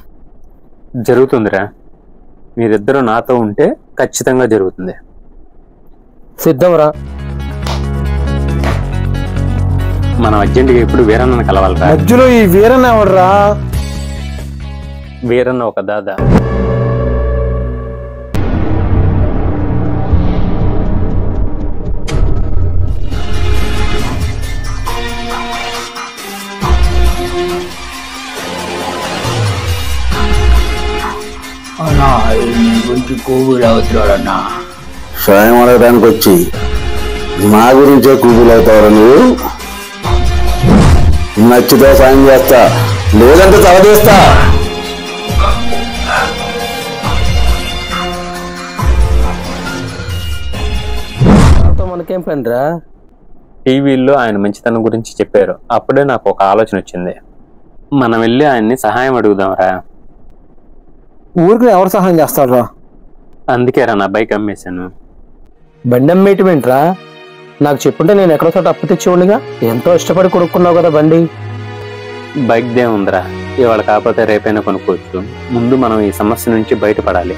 జరుగుతుందిరా, మీరిద్దరూ నాతో ఉంటే ఖచ్చితంగా జరుగుతుంది. సిద్ధంరా. మనం అర్జెంటుగా ఇప్పుడు వీరన్నను కలవాలరా. మధ్యలో ఈ వీరన్న ఎవడరా? వీరన్న ఒక దాదా. అన్నా నీ గురించి కూబులు అవుతున్నాడన్నా. సాయం అడగడానికి వచ్చి నా గురించే కూబులు అవుతావరా నువ్వు? నచ్చితే సాయం చేస్తా, లేదంటే తలదీస్తా. మనకేం పనిరా? టీవీల్లో ఆయన మంచితనం గురించి చెప్పారు. అప్పుడే నాకు ఒక ఆలోచన వచ్చింది. మనం వెళ్ళి ఆయన్ని సహాయం అడుగుదాంరా. ఊరికి ఎవరు సహాయం చేస్తారా? అందుకేరా నా బైక్ అమ్మేశాను. బండి అమ్మేయటమేంట్రా? నాకు చెప్పుంటే నేను ఎక్కడో చోట అప్పు తెచ్చేవాడిగా. ఎంతో ఇష్టపడి కొనుక్కున్నావు కదా బండి. బైక్ దే ఉందిరా, ఇవాళ కాకపోతే రేపైనా కొనుక్కోవచ్చు. ముందు మనం ఈ సమస్య నుంచి బయటపడాలి.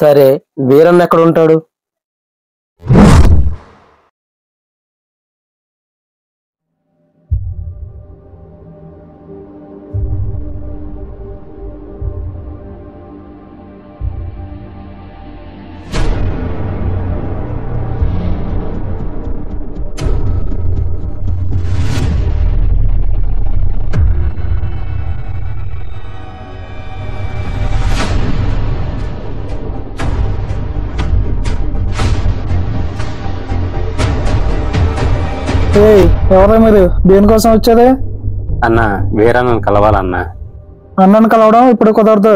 సరే వీరన్న ఎక్కడ ఉంటాడు? ఎవరా మీరు? దేనికోసం వచ్చేది? అన్న వీరన్నను కలవాలన్నా. అన్నను కలవడం ఇప్పుడు కుదరదు.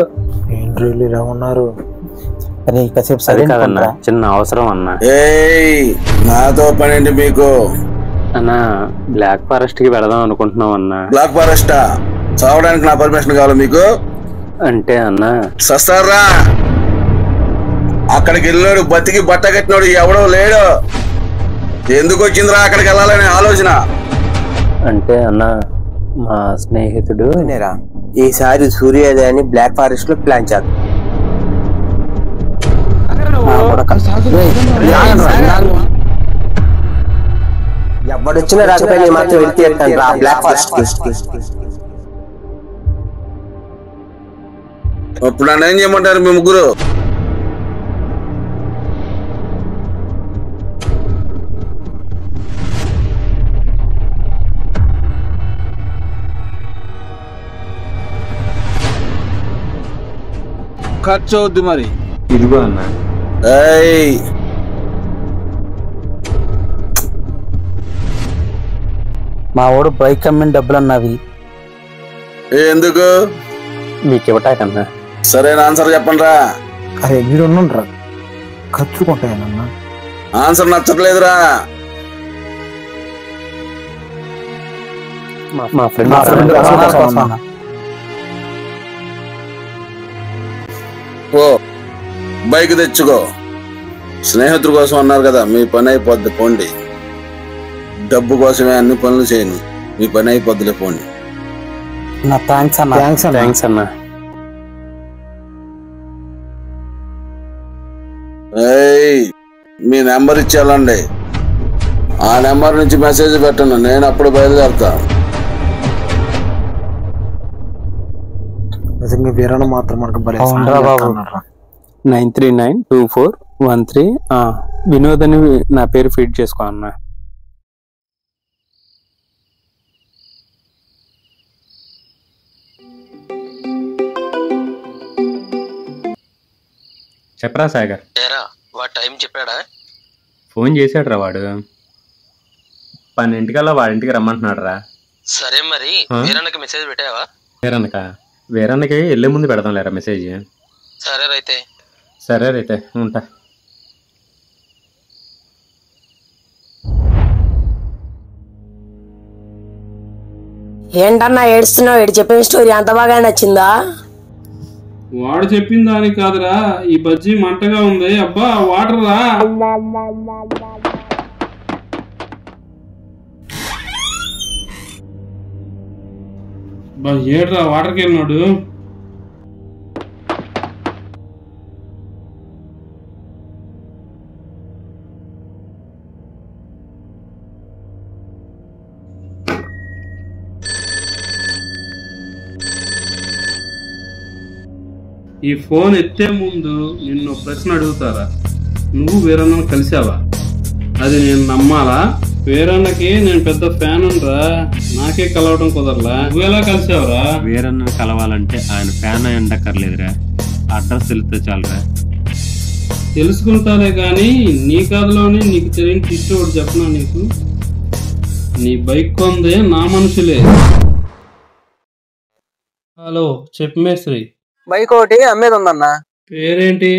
ఏంటి ఇలా ఉన్నారు? అరే కాసేపు సరే కాదన్నా, చిన్న అవసరం అన్నా. నాతో పనేంటి మీకు? అన్నా బ్లాక్ ఫారెస్ట్ కి వెళదాం అనుకుంటున్నాం అన్నా. బ్లాక్ ఫారెస్టా? చావడానికి నా పర్మిషన్ కావాలి మీకు? అంటే అన్నా సస్తారా, అక్కడికి వెళ్ళినాడు బతికి బట్ట కట్టినాడు ఎవడో లేడు. ఎందుకు వచ్చిందిరా అక్కడికి వెళ్ళాలనే ఆలోచన? అంటే అన్న మా స్నేహితుడు ఈసారి సూర్యోదయాన్ని బ్లాక్ ఫారెస్ట్ లో ప్లాన్ చేద్దాం. ఎవడొచ్చినా రాకపోయినా నేను మాత్రం వెళ్తే రా బ్లాక్ ఫారెస్ట్ కి. ఇప్పుడు నన్ను ఏం చేయమంటారు మీ ముగ్గురు? ఖర్చు అవుద్ది మరి. ఇదిగో అన్న. మా వాడు బైక్ అమ్మిన డబ్బులు అన్నవి. ఎందుకు? మీకు ఇవ్వటాకన్నా. సరైన ఆన్సర్ చెప్పండి రా. అరే మీరు రా, ఖర్చుకుంటాయనన్నా. ఆన్సర్ నచ్చట్లేదురా. మా ఫ్రెండ్ ఓ బైక్ తెచ్చుకో. స్నేహితుల కోసం అన్నారు కదా, మీ పని అయిపోద్ది పోండి. డబ్బు కోసమే అన్ని పనులు చేయను, మీ పని అయిపోద్దిలే పోండి. థ్యాంక్స్ అన్న. మీ నెంబర్ ఇచ్చేయాలండి. ఆ నెంబర్ నుంచి మెసేజ్ పెట్టను, నేను అప్పుడు బయలుదేరుతా. నిజంగా వీరన్న మాత్రం మనకు 93924113. వినోద్ అని నా పేరు ఫీడ్ చేసుకో అన్న. చెప్పరా సాగర్. వాడు టైం చెప్పాడా? ఫోన్ చేశాడు రా వాడు. 12 వాడింటికి రమ్మంటున్నాడు రా. సరే మరి వీరన్నకి మెసేజ్ పెట్టావా? వేరన్నకి వెళ్ళే ముందు పెడదాం లేరా మెసేజ్. సరే రైతే ఉంటా. ఏంటన్నా ఏడుస్తున్నావు? ఏడు చెప్పిన స్టోరీ అంత బాగా నచ్చిందా? వాడు చెప్పిన దానికి కాదురా, ఈ బజ్జీ మంటగా ఉంది. అబ్బా వాటర్ రా. ఏడ్రా వాటర్కి వెళ్ళినాడు. ఈ ఫోన్ ఎత్తే ముందు నిన్ను ప్రశ్న అడుగుతారా, నువ్వు వీరన్నను కలిసావా? అది నేను నమ్మాలా? వీరన్నకి నేను పెద్ద ఫ్యాన్ రా, నాకే కలవడం కుదరలా. నువ్వెలా కలిసావురా? వీరన్నను కలవాలంటే ఆయన ఫ్యాన్ అయి ఉండక్కర్లేదురా, అడ్రస్ తెలిస్తే చాలరా. తెలుసుకుంటానే కానీ నీ కథలోనే నీకు తెలియని టిస్ట్ ఒకటి చెప్పనా నీకు. నీ బైక్ కొందే నా మనుషులే. హలో చెప్పు మేస్త్రి. బైక్ ఒకటి అమ్మేది ఉందన్న. పేరేంటి?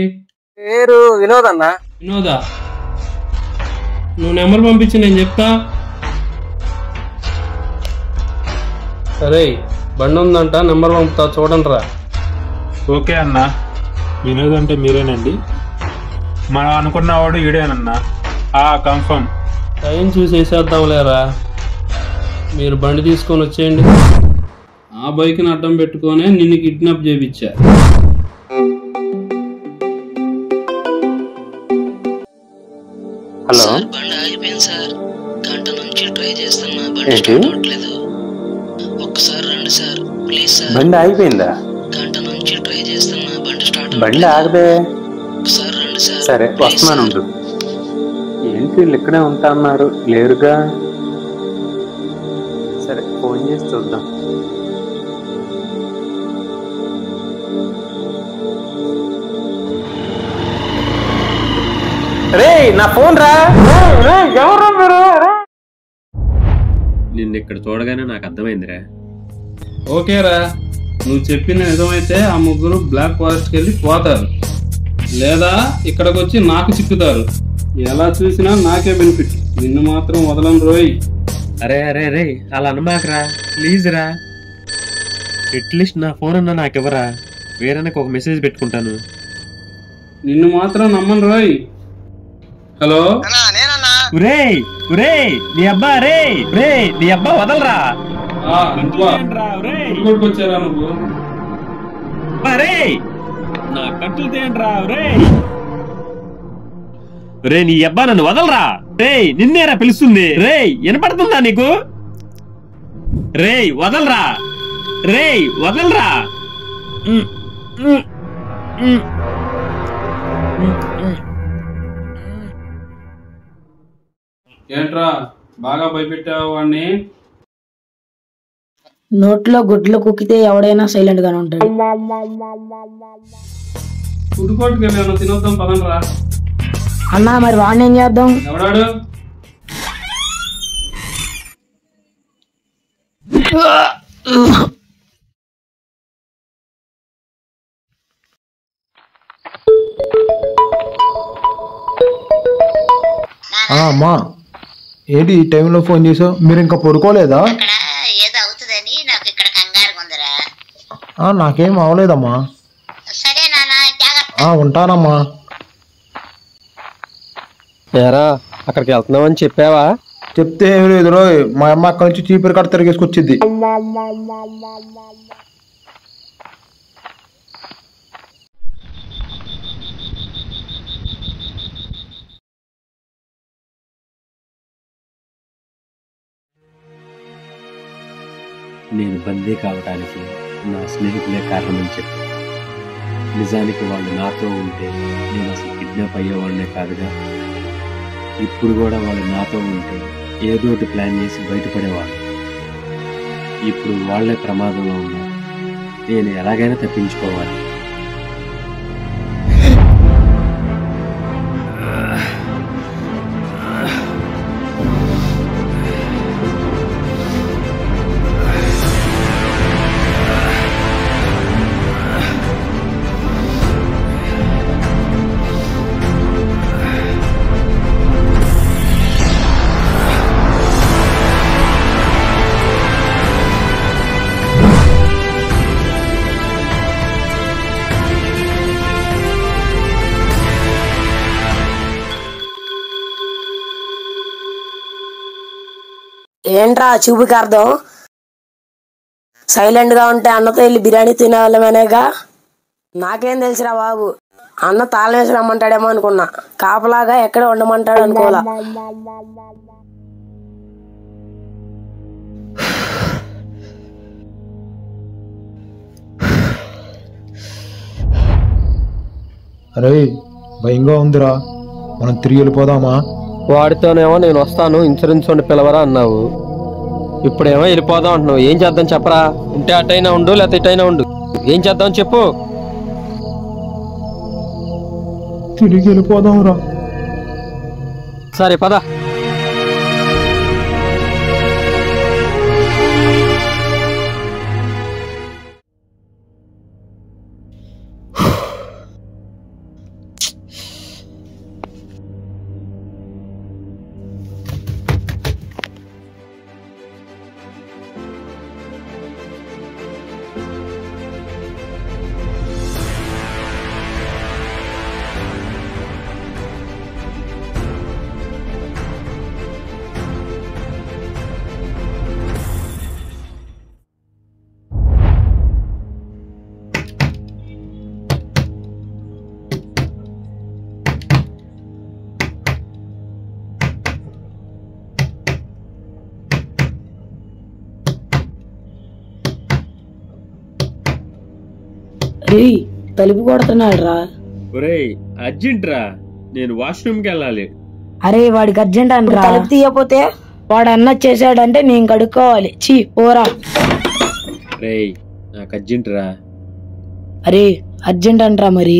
పేరు వినోద్ అన్న. వినోదా? నువ్వు నెంబర్ పంపించి నేను చెప్తా. సరే బండి ఉందంట, నెంబర్ పంపుతా చూడండి రా. ఓకే అన్న. వినోద్ అంటే మీరేనండి? మనం అనుకున్నవాడు ఈడేనన్నా. కన్ఫర్మ్. టైం చూసి వేసేద్దాంలేరా. మీరు బండి తీసుకొని వచ్చేయండి. ఆ బైక్ని అడ్డం పెట్టుకొని నిన్ను కిడ్నాప్ చేయించా. హలో. బండి ఆగిపోయింది సార్. గంట నుంచి ట్రై చేస్తున్నా, బండి స్టార్ట్ అవ్వట్లేదు. ఒక్కసారి రండి సార్ ప్లీజ్ సార్. బండి ఆగిపోయిందా? గంట నుంచి ట్రై చేస్తున్నా, బండి స్టార్ట్ బండి ఆగదే. ఒకసారి రండి సార్. సరే వస్తున్నాను ఉండు. ఏంటి వీళ్ళు ఇక్కడే ఉంటా అన్నారు, లేరుగా. సరే ఫోన్ చేసి చూద్దాం. రే నా ఫోన్ రా. ఎవరు మీరు? నిన్ను ఇక్కడ చూడగానే నాకు అర్థమైందిరా. ఓకేరా, నువ్వు చెప్పిన నిజమైతే ఆ ముగ్గురు బ్లాక్ ఫారెస్ట్కి వెళ్ళి పోతారు, లేదా ఇక్కడికి వచ్చి నాకు చిక్కుతారు. ఎలా చూసినా నాకే బెనిఫిట్. నిన్ను మాత్రం వదలం రోయ్. అరే అరే అరే అలా అనమాకరా ప్లీజ్ రా. అట్లీస్ట్ నా ఫోన్ అన్నా నాకు ఇవ్వరా, వేరేనకు ఒక మెసేజ్ పెట్టుకుంటాను. నిన్ను మాత్రం నమ్మను రోయ్. హలో రే రే నీ అబ్బా, రే రే నీ అబ్బా వదలరా. వచ్చారా నువ్వు? రే నా కట్టులు తేండ్రా. రే రే నీ అబ్బా నన్ను వదలరా. రేయ్ నిన్నేరా పిలుస్తుంది. రేయ్ వినపడుతుందా నీకు? రేయ్ వదలరా, రేయ్ వదలరా. ఏంట్రా బాగా భయపెట్టావు వాడిని? నోట్లో గుడ్లు కుక్కితే ఎవడైనా సైలెంట్ గానే ఉంటాడు. ఫుడ్ కోర్ట్కి వెళ్ళి తినొద్దాం పదంరా. అన్నా మరి వాడిని ఏం చేద్దాం? ఎవడాడు? అమ్మా ఏంటి ఈ టైంలో ఫోన్ చేసావు? మీరు ఇంకా పడుకోలేదా? ఏదో అవుతుందని నాకు ఇక్కడ కంగారు ఉందిరా. నాకేం అవలేదమ్మా. సరే నాన్న జాగ్రత్త. ఉంటానమ్మా. ఏరా అక్కడికి వెళ్తున్నామని చెప్పావా? చెప్తే ఏం లేదు రోయ్, మా అమ్మ అక్కడి నుంచి చీపురు కట్ట తిరిగేసుకొచ్చింది. నేను బందీ కావడానికి నా స్నేహితులే కారణమని చెప్పి, నిజానికి వాళ్ళు నాతో ఉంటే నేను అసలు కిడ్నాప్ అయ్యేవాడినే కాదుగా. ఇప్పుడు కూడా వాళ్ళు నాతో ఉంటే ఏదోటి ప్లాన్ చేసి బయటపడేవాళ్ళు. ఇప్పుడు వాళ్లే ప్రమాదంలో ఉన్నారు. నేను ఎలాగైనా తప్పించుకోవాలి. ఏంట్రా చూపుకి అర్థం? సైలెంట్ గా ఉంటే అన్నతో వెళ్ళి బిర్యానీ తినేవాళ్ళమేనేగా. నాకేం తెలుసురా బాబు, అన్న తాళం వేసి రమ్మంటాడేమో అనుకున్నా, కాపలాగా ఎక్కడ ఉండమంటాడు అనుకోలా. అరే భయంగా ఉందిరా, మనం తిరిగి వెళ్ళిపోదామా? వాడితోనేమో నేను వస్తాను ఇన్సూరెన్స్ ఉండి పిలవరా అన్నావు, ఇప్పుడేమో వెళ్ళిపోదాం అంటున్నావు. ఏం చేద్దాం చెప్పరా? ఉంటే అటైనా ఉండు లేకపోతే ఇటైనా ఉండు. ఏం చేద్దాం చెప్పు. తిరిగి వెళ్ళిపోదాం రా. సరే పద. తలుపు కొడుతున్నాడు రా. ఒరేయ్ అర్జెంట్ రా, నేను వాష్రూమ్కి వెళ్ళాలి. అరే వాడికి అర్జెంట్ అంటారా? తలుపు తీయపోతే వాడు అన్న చేశాడంటే నేను కడుక్కోవాలి. చీ పోరా. రేయ్ నాకు అర్జెంట్ రా. అరే అర్జెంట్ అంటరా మరి.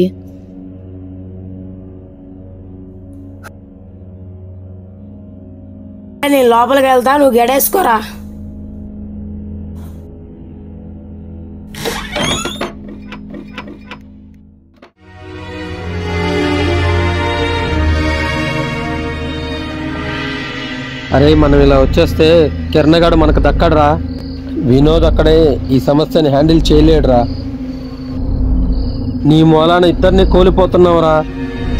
నేను లోపలికి వెళ్తా, నువ్వు గడేసుకోరా. అరే మనం ఇలా వచ్చేస్తే కిరణగాడు మనకు దక్కడరా. వినోద్ అక్కడే ఈ సమస్యని హ్యాండిల్ చేయలేడురా. నీ మూలాన ఇద్దరిని కోల్పోతున్నావురా.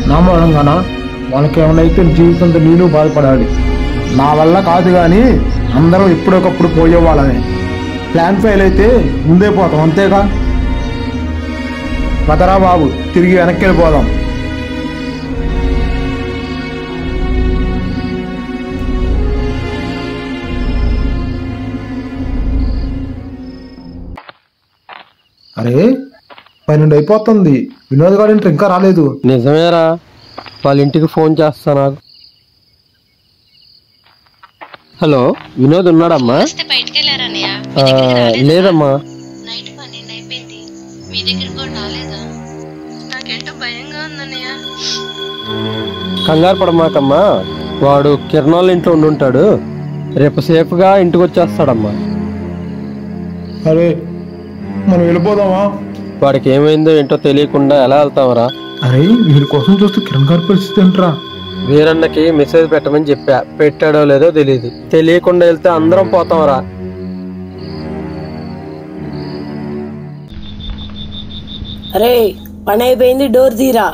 నా మూలంగానా? వాళ్ళకి ఏమైనా అయితే జీవితంతో నేను బాధపడాలి. నా వల్ల కాదు కానీ అందరం ఎప్పుడొకప్పుడు పోయేవాళ్ళమే. ప్లాన్ ఫెయిల్ అయితే ముందే పోతాం అంతేగా. పదరా బాబు, తిరిగి వెనక్కి వెళ్ళిపోదాం. అరే 12 అయిపోతుంది, వినోద్ గారు ఇంటర్ ఇంకా రాలేదు. నిజమేరా, వాళ్ళ ఇంటికి ఫోన్ చేస్తా నాకు. హలో, వినోద్ ఉన్నాడమ్మా? లేదమ్మా. కంగారు పడమాకమ్మా, వాడు కిరణాల ఇంట్లో ఉండుంటాడు, రేపు సేఫ్గా ఇంటికి వచ్చేస్తాడమ్మా. అరే మనం వెళ్ళిపోదామా? వాడికి ఏమైందో ఏంటో తెలియకుండా ఎలా వెళ్తామరా? అరే వీడి కోసం చూస్తూ కిరణ్ గారి పరిస్థితి ఏంట్రా? వీరన్నకి మెసేజ్ పెట్టమని చెప్పా, పెట్టాడో లేదో తెలియదు. తెలియకుండా వెళ్తే అందరం పోతాంరా. అరే పని అయిపోయింది, డోర్ తీరా.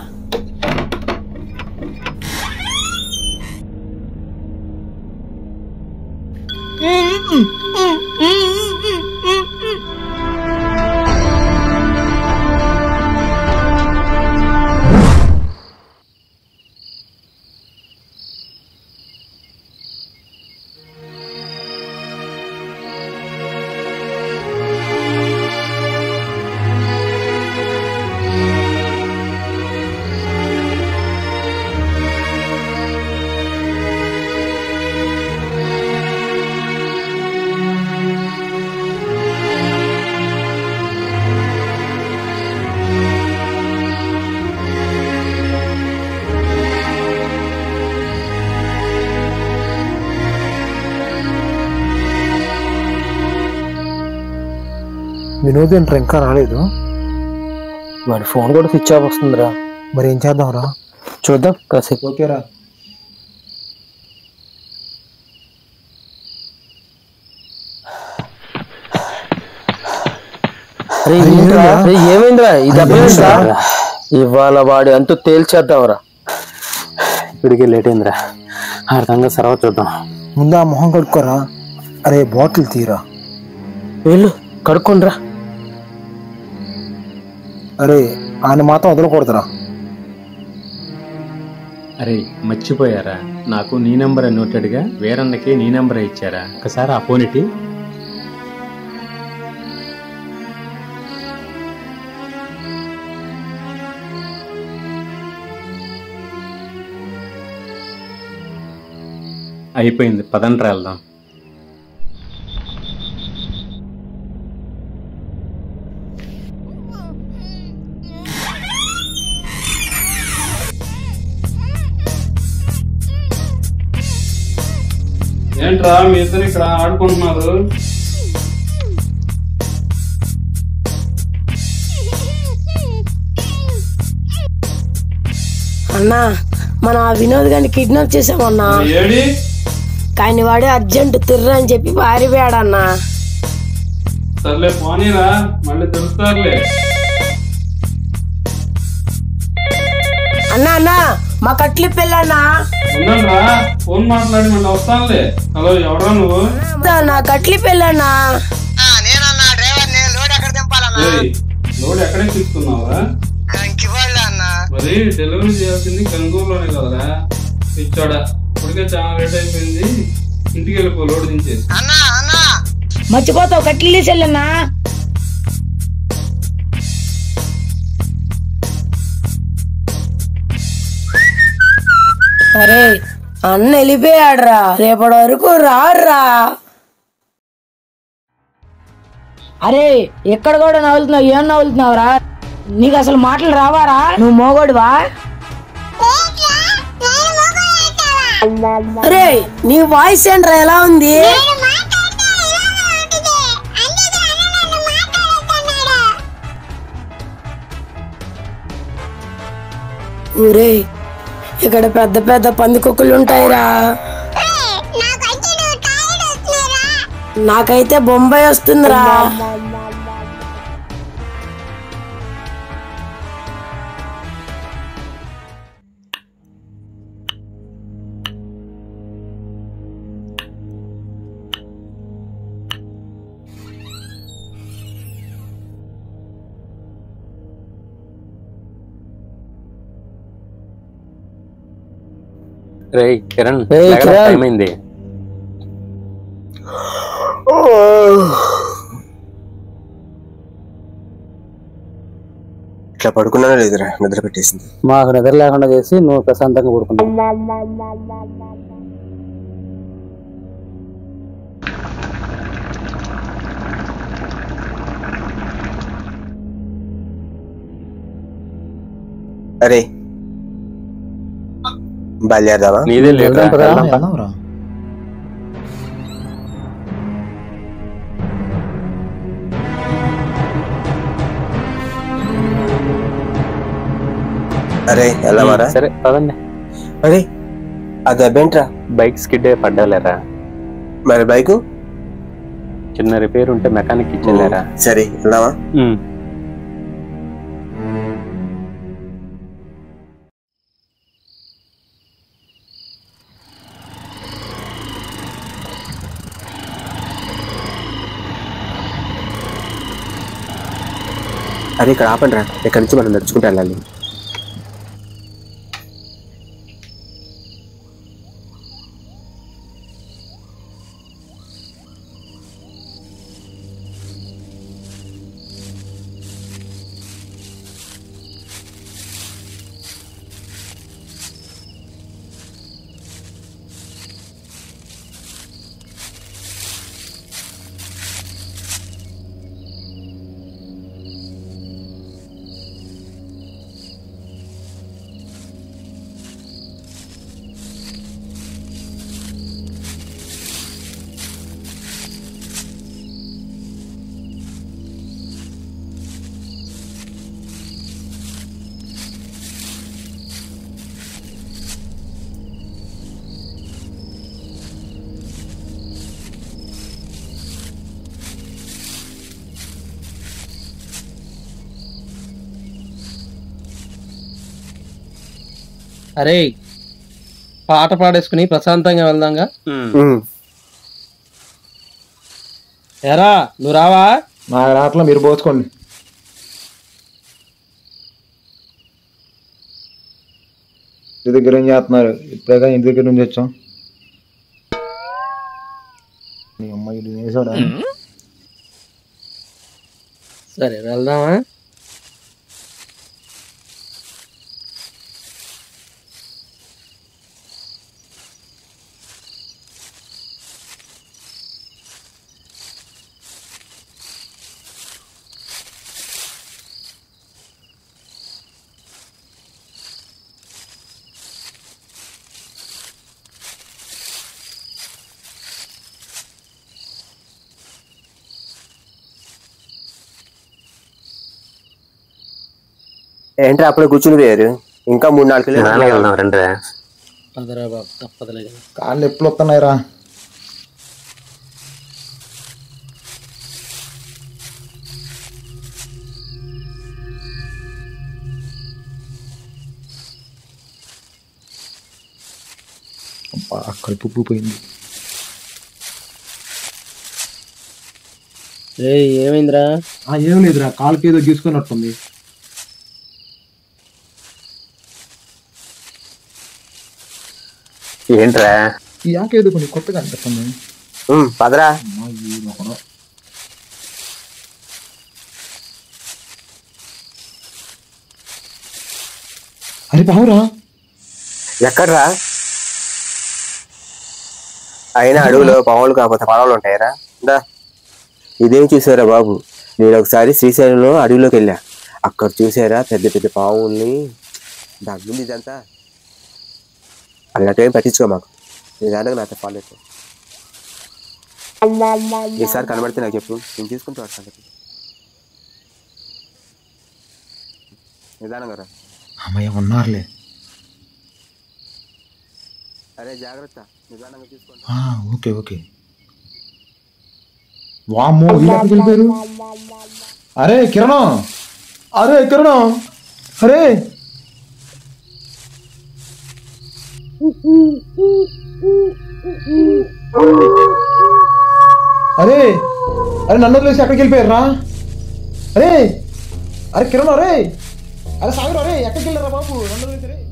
వినోద్ ఇంటర్ ఇంకా రాలేదు. వాడి ఫోన్ కూడా స్విచ్ ఆఫ్ వస్తుందిరా. మరి ఏం చేద్దాంరా? చూద్దాం కాసేపు. ఓకేరా. ఏమైందిరా? ఇవాళ వాడి అంటూ తేల్చేద్దాంరా. ఇప్పటికే లేట్ అయిందిరా, అర్థంగా సర్వ చూద్దాం. ముందు ఆ మొహం కడుక్కోరా. అరే బాటిల్ తీరా. వెళ్ళు కడుక్కోండిరా. అరే ఆయన మాత్రం వదలకూడదురా. అరే మర్చిపోయారా, నాకు నీ నెంబర్ నోటెడ్గా వేరన్నకి నీ నెంబర్ ఇచ్చారా? ఒకసారి ఆ ఫోన్ ఇటీ. అయిపోయింది, పదండ్రా వెళ్దాం. ఏంట్రా మీ ఇద్దరు ఇక్కడ ఆడుకుంటున్నారు? అన్నా మన వినోద్ గారిని కిడ్నాప్ చేసామన్నా. ఏడి కానీ వాడే అర్జెంట్ తిర్ర అని చెప్పి పారిపోయాడన్నా. సర్లే పోనీరా, మళ్ళీ తెలుస్తారులే. అన్నా అన్నా మా కట్లి పెళ్ళన్నా. ఉండండిరా, ఫోన్ మాట్లాడి మళ్ళీ వస్తానులే. హలో, ఎవరా నువ్వు? నా కట్లి పెళ్ళన్నా. లోడ్ ఎక్కడే తీసుకున్నావా? మరి డెలివరీ చేయాల్సింది కంగూరులోనే కదరా. ఇచ్చాడా, ఇప్పటికే చాలా లేట్ అయిపోయింది, ఇంటికి వెళ్ళిపో, లోడ్ దించేసి. మర్చిపోతావు, కట్లు తీసేళ్ళన్నా. అరే అన్న వెళ్ళిపోయాడ్రా, రేపటి వరకు రారా. అరే ఎక్కడ కూడా నవ్వులుతున్నావు, ఏం నవ్వులుతున్నావురా? నీకు అసలు మాటలు రావారా? నువ్వు మోగోడువా? అరే నీ వాయిస్ ఏంట్రా ఎలా ఉంది? ఊరే ఇక్కడ పెద్ద పెద్ద పందికొక్కులు ఉంటాయిరా. నాకైతే బొంబాయి వస్తుందిరా. రేయ్ కిరణ్, కిరణ్. టైం అయింది. ఇట్లా పడుకున్నానో లేదురా, నిద్ర పెట్టేసింది. మాకు నిద్ర లేకుండా చేసి నువ్వు ప్రశాంతంగా పడుకున్నావు. అరే బయలుదేరదామా? నీదే లేదురా. అరే వెళ్దామారా? సరే పదండి. అరే ఆ దెబ్బేంట్రా? బైక్ స్కిడ్ అయ్యి పడ్డాలేరా. మరి బైక్ చిన్న రిపేర్ ఉంటే మెకానిక్ ఇచ్చేలేరా. సరే వెళ్దామా? అరే ఇక్కడ ఆపండి రా, ఇక్కడి నుంచి మనం నడుచుకుంటూ వెళ్ళాలి. అరే పాట పాడేసుకుని ప్రశాంతంగా వెళ్దాంగా. ఎరా నువ్వు రావా? నా రాట్లా మీరు పోసుకోండి. ఇంటి దగ్గర ఏం చేస్తున్నారు? ఇప్పుడేగా ఇంటి దగ్గర నుంచి వచ్చాం. నీ అమ్మాయి వేసాడా? సరే వెళ్దామా? ఏంట్రా అప్పుడు కూర్చుని పోయారు? ఇంకా 3-4 కిలోమీటర్లు రండి. పదరా బాబు, తప్పదులే కదా. కాళ్ళు ఎప్పుడు వస్తున్నాయి రా. కలుపు పోయింది. ఏమైందిరా? ఏం లేదురా, కాలుకి ఏదో గీసుకున్నట్టుంది. ఏంట్రా? ఈ ఆకేదో కొన్ని కొత్తగా అనిపిస్తుంది. పదరా. అరే బావురా. ఎక్కడ్రా? అయినా అడవులో పావులు కాకపోతే పొలాలు ఉంటాయరా? ఇదేం చూసారా బాబు, నేను ఒకసారి శ్రీశైలంలో అడవిలోకి వెళ్ళా. అక్కడ చూసారా పెద్ద పెద్ద పావుల్ని. దగ్గుంది ఇదంతా. అలాంటివేం పట్టించుకో మాకు. నిదానంగా నాతో ఫాలో అయిపో. ఈసారి కనబడితే నాకు చెప్పు, నేను తీసుకుంటూ వస్తాను. నిదానంగా రా. అమ్మయ్య ఉన్నారులే. అరే జాగ్రత్త, నిదానంగా తీసుకోండి. Okay okay. వామ్మో ఇలాంటి వెళ్ళిపోయారు. అరే కిరణం, అరే కిరణం, అరే అరే అరే నన్ను వదిలేసి ఎక్కడికి వెళ్ళిపోయారా? అరే అరే కిరణ్, అరే అరే సాగర్, అరే ఎక్కడికి వెళ్ళారా బాబు? నన్ను వదిలేసి.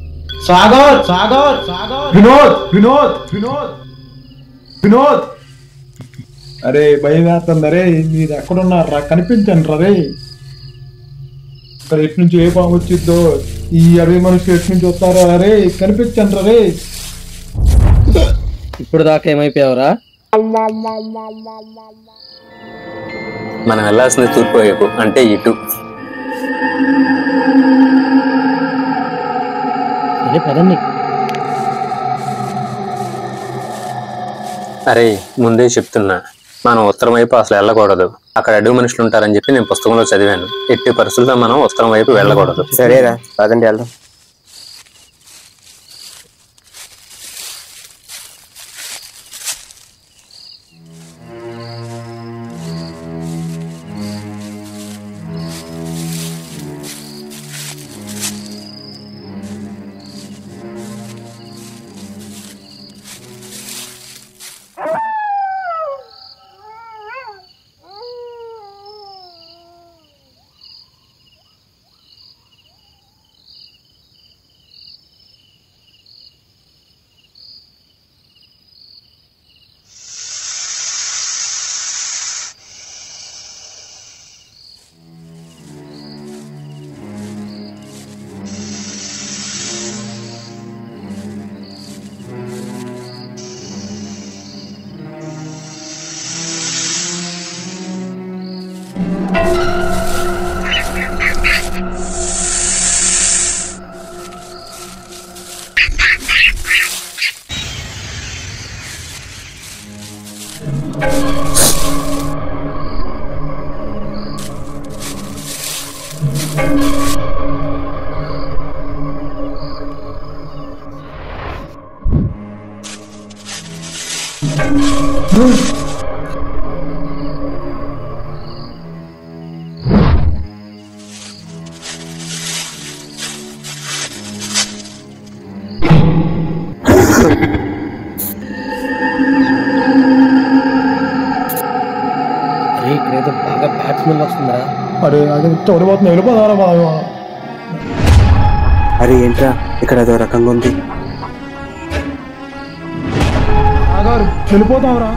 సాగర్ సాగర్ సాగర్, వినోద్ వినోద్ వినోద్ వినోద్. అరే భయం వేస్తుంది. అరే మీరు ఎక్కడున్నారా? కనిపించండి రే. ఇక్కడ ఎటు నుంచి ఏ పాము వచ్చిద్దో, ఈ అడవి మనుషులు ఎటు నుంచి వస్తారో, అరే కనిపించండి రే. ఇప్పుడు దాకా ఏమైపోయావురా? మనం వెళ్ళాల్సింది తూర్పు వైపు, అంటే ఇటు. సరే పదండి. అరే ముందే చెప్తున్నా, మనం ఉత్తరం వైపు అసలు వెళ్ళకూడదు. అక్కడ అడవి మనుషులు ఉంటారని చెప్పి నేను పుస్తకంలో చదివాను. ఎట్టి పరిస్థితుల్లో మనం ఉత్తరం వైపు వెళ్ళకూడదు. సరేరా పదండి వెళ్దాం. ఇక్కడేదో బాగా బ్యాడ్ స్మెల్ వస్తుందా? అరే అది తోడిపోతుంది, వెళ్ళిపోతారా బాగా. అరే ఏంట్రా ఇక్కడ అదో రకంగా ఉంది. వెళ్ళిపోతావురా.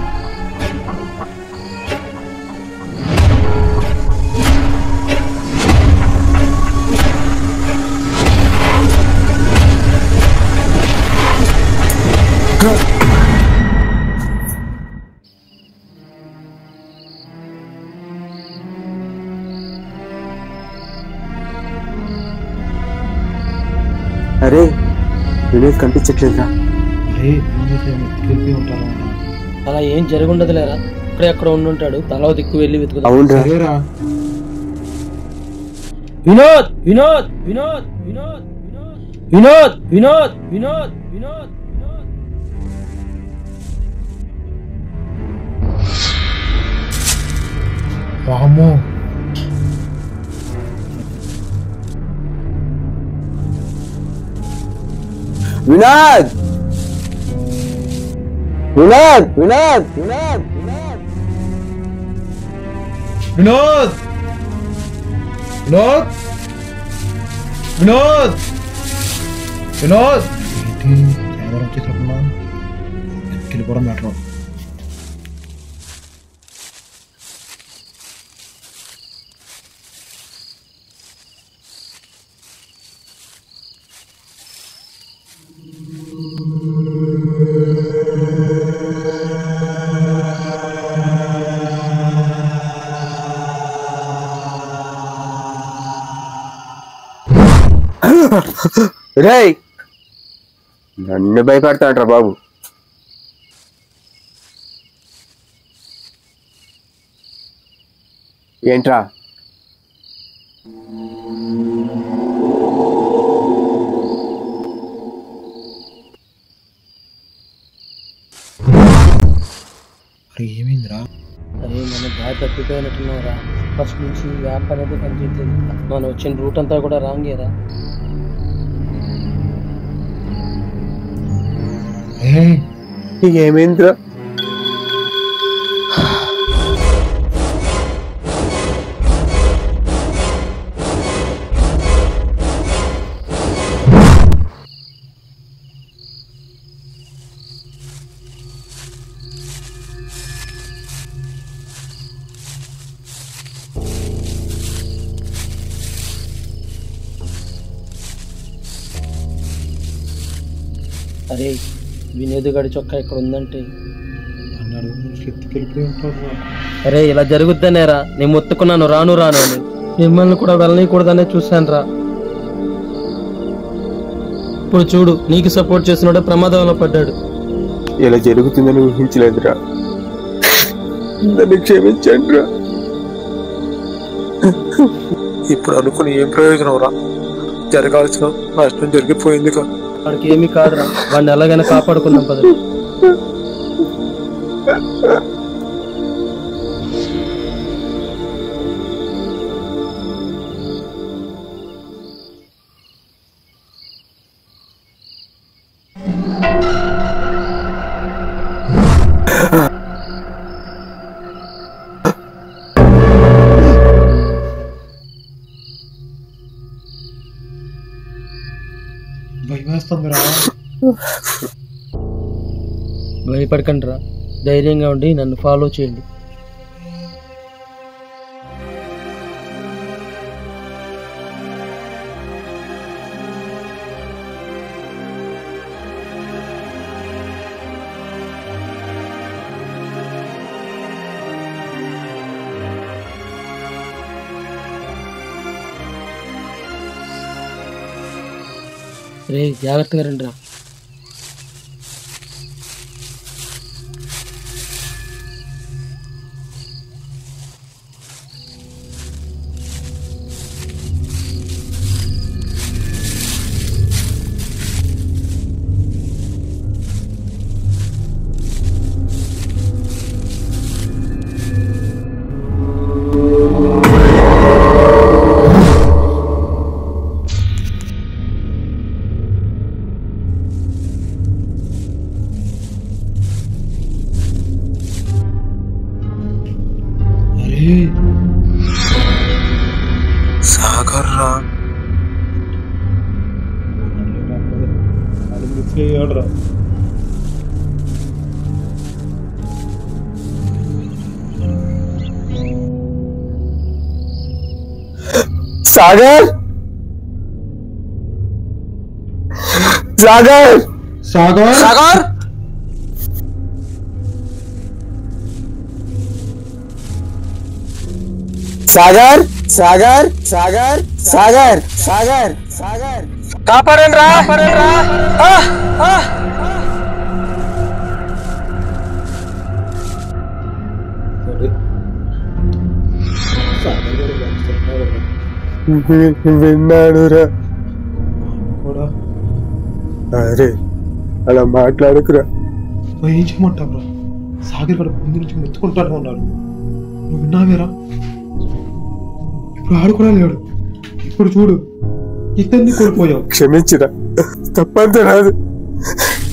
అరే వినోద్ కనిపించట్లేదురా. అలా ఏం జరుగుండదు లేరా, ఇక్కడే ఎక్కడ ఉండుంటాడు. తల దిక్కు వెళ్ళి వెతుకుదాం. అవునరా. వినోద్ వినోద్ వినోద్ వినోద్ వినోద్ వినోద్ వినోద్ వినోద్ వామ్మో. వినోద్ వినోద్ వినోద్ వినోద్ వినోద్ వినోద్ వినోద్ వినోద్ ఎవరు వచ్చేటప్పుడు వెళ్ళిపోవడం బెటర్. రేయ్ నన్ను భయపడతాడ్రా బాబు. ఏంట్రా ఏమైందిరా? అరే మనం దారి తప్పిపోయినట్టున్నారా. ఫస్ట్ నుంచి యాప్ అనేది పనిచేయలేదు. మనం వచ్చిన రూట్ అంతా కూడా రాంగేరా. ఏమైందిరా? అరే వినోద్ గడి చొక్కా ఇక్కడ ఉందంటే అరే ఇలా జరుగుద్దనేరా నేను మొత్తుకున్నాను రాను అని మిమ్మల్ని కూడా వెళ్ళనీయకూడదనే చూశాను రా. ఇప్పుడు చూడు నీకు సపోర్ట్ చేసినోడే ప్రమాదంలో పడ్డాడు. ఇలా జరుగుతుందని ఊహించలేదురా. నన్ను క్షమించండి రా. ఇప్పుడు అనుకుని ఏం ప్రయోజనం రా? జరగాల్సిన నష్టం జరిగిపోయింది కదా. వాడికి ఏమీ కాదురా, వాడిని ఎలాగైనా కాపాడుకుందాం పద. భయపడకండి రా, ధైర్యంగా ఉండి నన్ను ఫాలో చేయండి. రే జాగ్రత్తగా రండి రా. సాగర్ రా. సాగర్ సాగర్ సాగర్ సాగర్ సాగర్ సాగర్ సాగర్ సాగర్ సాగర్ సాగర్ కాపాడండి రా. విన్నాడురా. అరే అలా మాట్లాడుకురా. ఏం చేయమంటావు? సాగర్ గడ ముందు నుంచి మెచ్చుకుంటానే ఉన్నారు. నువ్వు విన్నావేరా? ఇప్పుడు ఆడు కూడా లేడు. ఇప్పుడు చూడు, ఇతన్ని కోల్పోయావు. క్షమించిరా, తప్పంతా రాదు.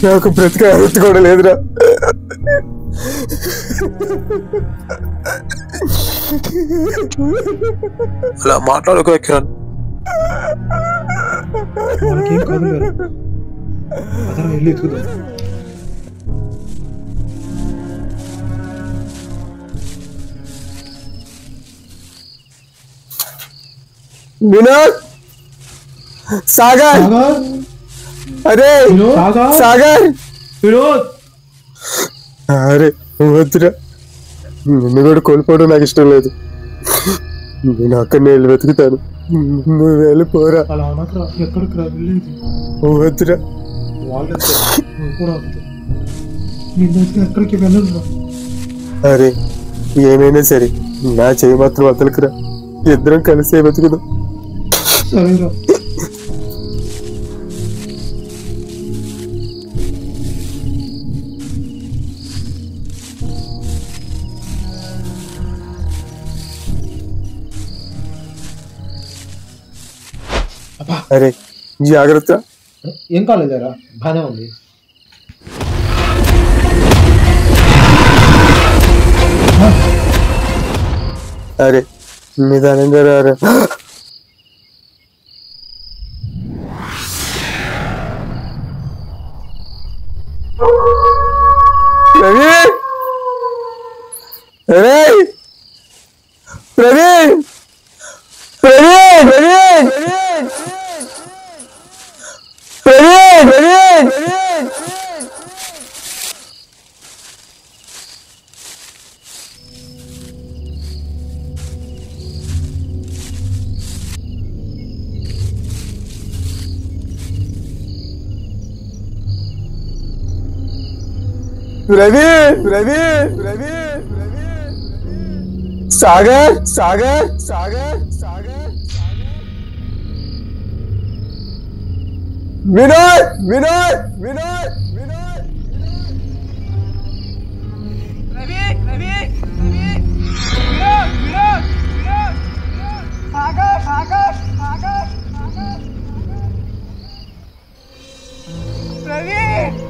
నాకు బ్రతికే అర్హత కూడా లేదురా. అలా మాట్లాడుకో కిరణ్. మనకేం కాదు కదా, అతను వెళ్ళి ఎత్తుకుదాం. వినోద్ సాగర్ అరే సాగర్ వినోద్ అరే వద్దురా, నిన్ను కూడా కోల్పోవడం నాకు ఇష్టం లేదు. నేను అక్కడనే వెళ్ళి వెతుకుతాను, నువ్వు వెళ్ళిపోరా. అలా అనకరా, ఎక్కడికి రా వెళ్ళేది. వద్దురా, నువ్వు కూడా నిన్నైతే ఎక్కడికి వెళ్ళను. అరే ఏమైనా సరే నా చేయి మాత్రం వదలకురా. ఇద్దరం కలిసే వెతుకుదాం. సరేరా. అరే జాగ్రత్త. ఏం కాలేదారా, బానే ఉంది. అరే నిదానంగా రారా. ప్రవీణ్ ప్రవీణ్ ప్రవీణ్ ప్రవీణ్ ప్రవీణ్ ప్రవీణ్ ప్రవీణ్ ప్రవీణ్ సాగర్ సాగర్ సాగర్ సాగర్ వినోద్ వినోద్ వినోద్ వినోద్ రవి రవి వినోద్ వినోద్ వినోద్ సాగర్ సాగర్ సాగర్ ప్రవీణ్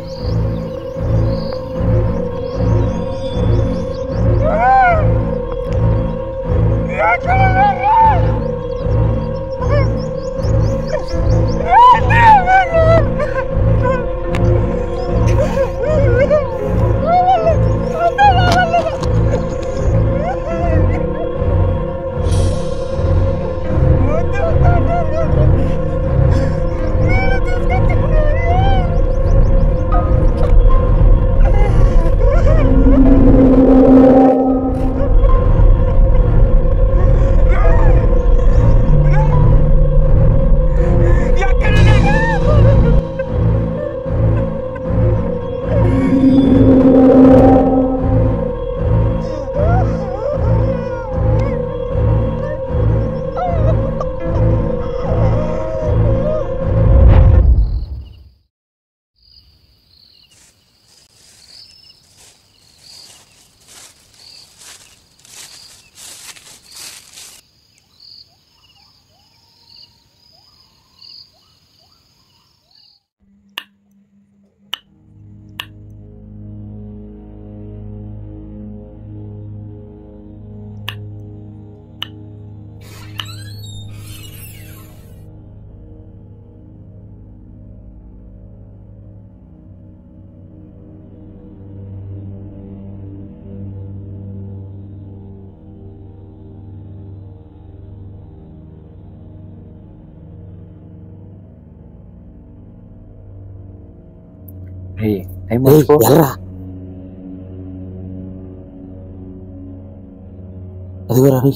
అదిగో రాని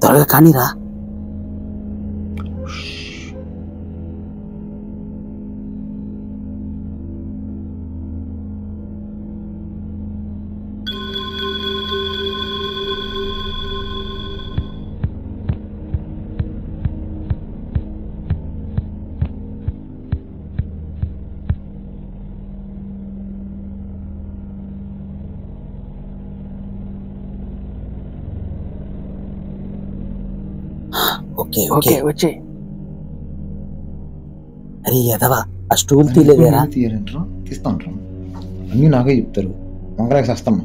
త్వరగా కానీరా. ఓకే ఓకే వచ్చే. అరే ఎదవా ఆ స్టూల్ తీయలేదేరా? తీస్తాను అన్ని నాకే చెప్తారు. వంకరాకి వస్తాను.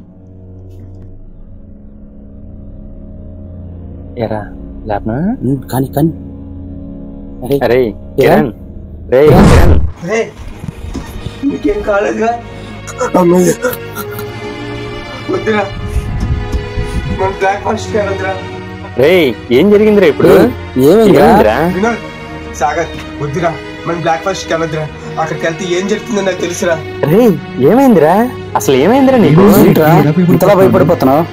ఎరా లేపనా? కానీ కానీ అరే కిరణ్ రే కిరణ్ నీకేం కాలేదుగా? వద్దురా మన బ్రేక్ఫాస్ట్ వద్దురా. రే ఏం జరిగిందిరా ఇప్పుడు? ఏమైందిరా? వినోద్ సాగర్ వద్దురా మన బ్రేక్ఫాస్ట్ వెళ్ళొద్దురా. అక్కడికి వెళ్తే ఏం జరుగుతుందో నాకు తెలుసురా. రే ఏమైందిరా? అసలు ఏమైందిరా నీకు? ఇంతలా భయపడిపోతున్నావు?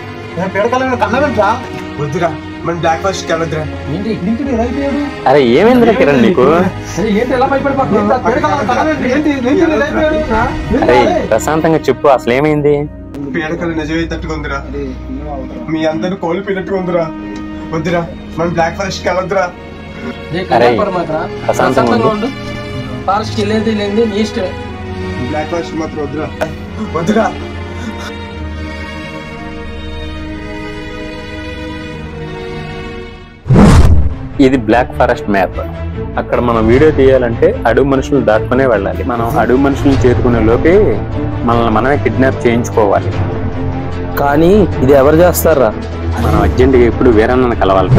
వద్దురా మన బ్రేక్ఫాస్ట్ వెళ్ళొద్దురా. అరే ఏమైందిరా కిరణ్ నీకు? అరే ప్రశాంతంగా చెప్పు అసలు ఏమైంది? పీడకలు నిజమయ్యేటట్టుగా ఉందిరా. మీ అందరూ కోల్పోయినట్టుగా ఉందిరా. వద్దురా మన బ్రేక్ఫాస్ట్ వెళ్ళొద్దురా. అరే ప్రశాంతంగా ఉండు. ఫారెస్ట్ వెళ్ళేది లేని నీ ఇష్టం. బ్రేక్ఫాస్ట్ మాత్రం వద్దురా. వద్దురా. ఇది బ్లాక్ ఫారెస్ట్ మ్యాప్. అక్కడ మనం వీడియో తీయాలంటే అడవి మనుషులు దాటుకునే వెళ్ళాలి. మనం అడవి మనుషులను చేరుకునే లోపే మనల్ని మనమే కిడ్నాప్ చేయించుకోవాలి. కానీ ఇది ఎవరు చేస్తారా? మనం అర్జెంటుగా ఇప్పుడు వీరన్నను కలవాలి.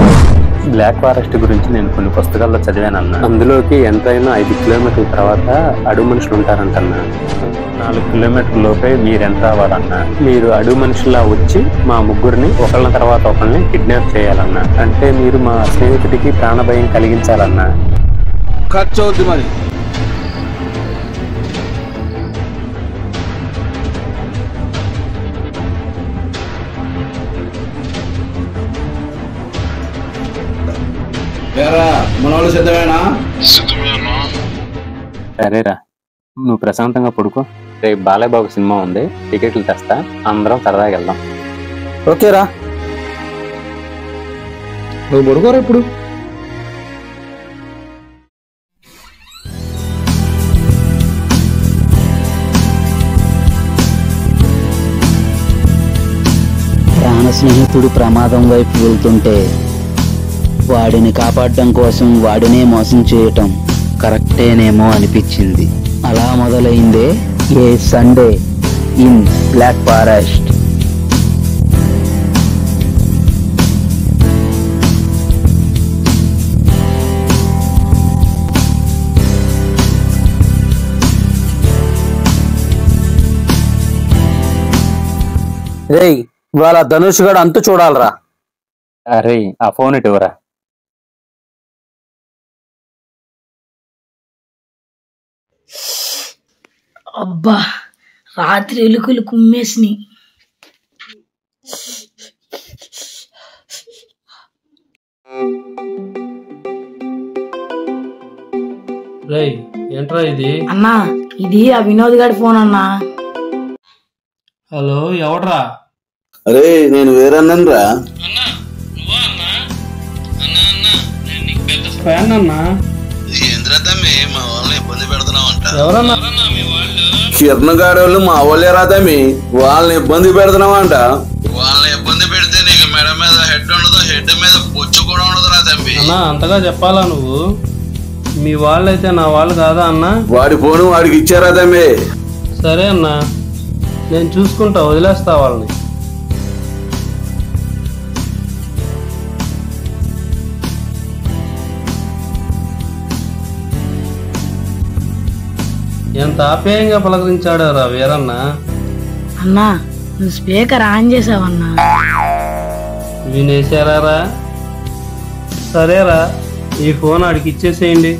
బ్లాక్ ఫారెస్ట్ గురించి నేను కొన్ని పుస్తకాల్లో చదివానన్నా. అందులోకి ఎంతైనా 5 కిలోమీటర్ల తర్వాత అడవి మనుషులు ఉంటారంటన్నా. 4 కిలోమీటర్ల లోపే మీరు ఎంటర్ అవ్వాలన్నా. మీరు అడవి మనుషులా వచ్చి మా ముగ్గురిని ఒకళ్ళ తర్వాత ఒకళ్ళని కిడ్నాప్ చేయాలన్నా. అంటే మీరు మా స్నేహితుడికి ప్రాణభయం కలిగించాలన్నా. ఖర్చు అవుద్ది మరి. మన వాళ్ళు సిద్ధమేనా? సరేరా నువ్వు ప్రశాంతంగా పడుకో. రేపు బాలయ్య బాబు సినిమా ఉంది, టికెట్లు తెస్తా, అందరం సరదాగా వెళ్దాం. ఓకేరా. నువ్వు పడుకోరా ఇప్పుడు. ప్రాణ స్నేహితుడు ప్రమాదం వైపు వెళ్తుంటే వాడిని కాపాడడం కోసం వాడినే మోసం చేయటం కరెక్టేనేమో అనిపించింది. అలా మొదలైందే ఏ సండే ఇన్ బ్లాక్ ఫారెస్ట్. రేయ్, ఇవాళ ధనుష్ గడు అంతు చూడాలరా. అరే ఆ ఫోన్ ఇటువరా. అబ్బా, రాత్రి ఎలుకలు కుమ్మేసినాయి. రేయ్ ఏంట్రా ఇది? అన్నా, ఇది ఆ వినోద్ గారి ఫోన్ అన్నా. హలో, ఎవడ్రా? అరే నేను వేరన్నాను రా. ఫ్యాన్ అన్నా. ఏంద్రా తమ్మి మా వాళ్ళని ఇబ్బంది పెడుతున్నావంట? ఎవరన్నా? కిరణ్ గాడి వాళ్ళు మా వాళ్ళే రా తమ్మి, వాళ్ళని ఇబ్బంది పెడుతున్నావంట. వాళ్ళని ఇబ్బంది పెడితే నీకు మెడ మీద హెడ్ ఉండదు, హెడ్ మీద బొచ్చు కూడా ఉండదు రా తమ్మి. అన్నా అంతగా చెప్పాలా నువ్వు? మీ వాళ్ళైతే నా వాళ్ళు కాదా అన్నా? వాడి ఫోను వాడికి ఇచ్చారా తమ్మి? సరే అన్నా, నేను చూసుకుంటా, వదిలేస్తా వాళ్ళని. ఎంత ఆప్యాయంగా పలకరించాడు రా వీరన్న. అన్నా, నువ్వు స్పీకర్ ఆన్ చేసావన్నా. వినేశారా? సరేరా, ఈ ఫోన్ ఆడికి ఇచ్చేసేయండి.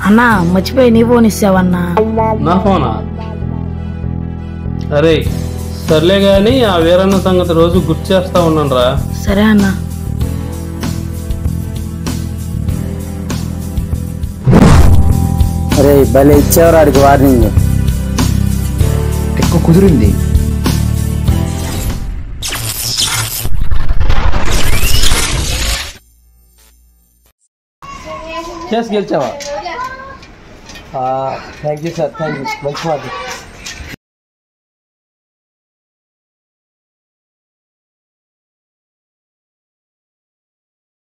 అన్నా, మర్చిపోయి నీ ఫోన్ ఇస్తావన్నా. నా ఫోనా? అరే సర్లే గాని ఆ వీరన్న సంగతి రోజు గుర్తు చేస్తా ఉన్నాను రా. సరే అన్నా. అరే భలే ఇచ్చేవారు ఆడికి వార్నింగ్. ఎక్కువ కుదిరింది. కేసు గెలిచావా? Thank you sir, thank you, మంచి మాట.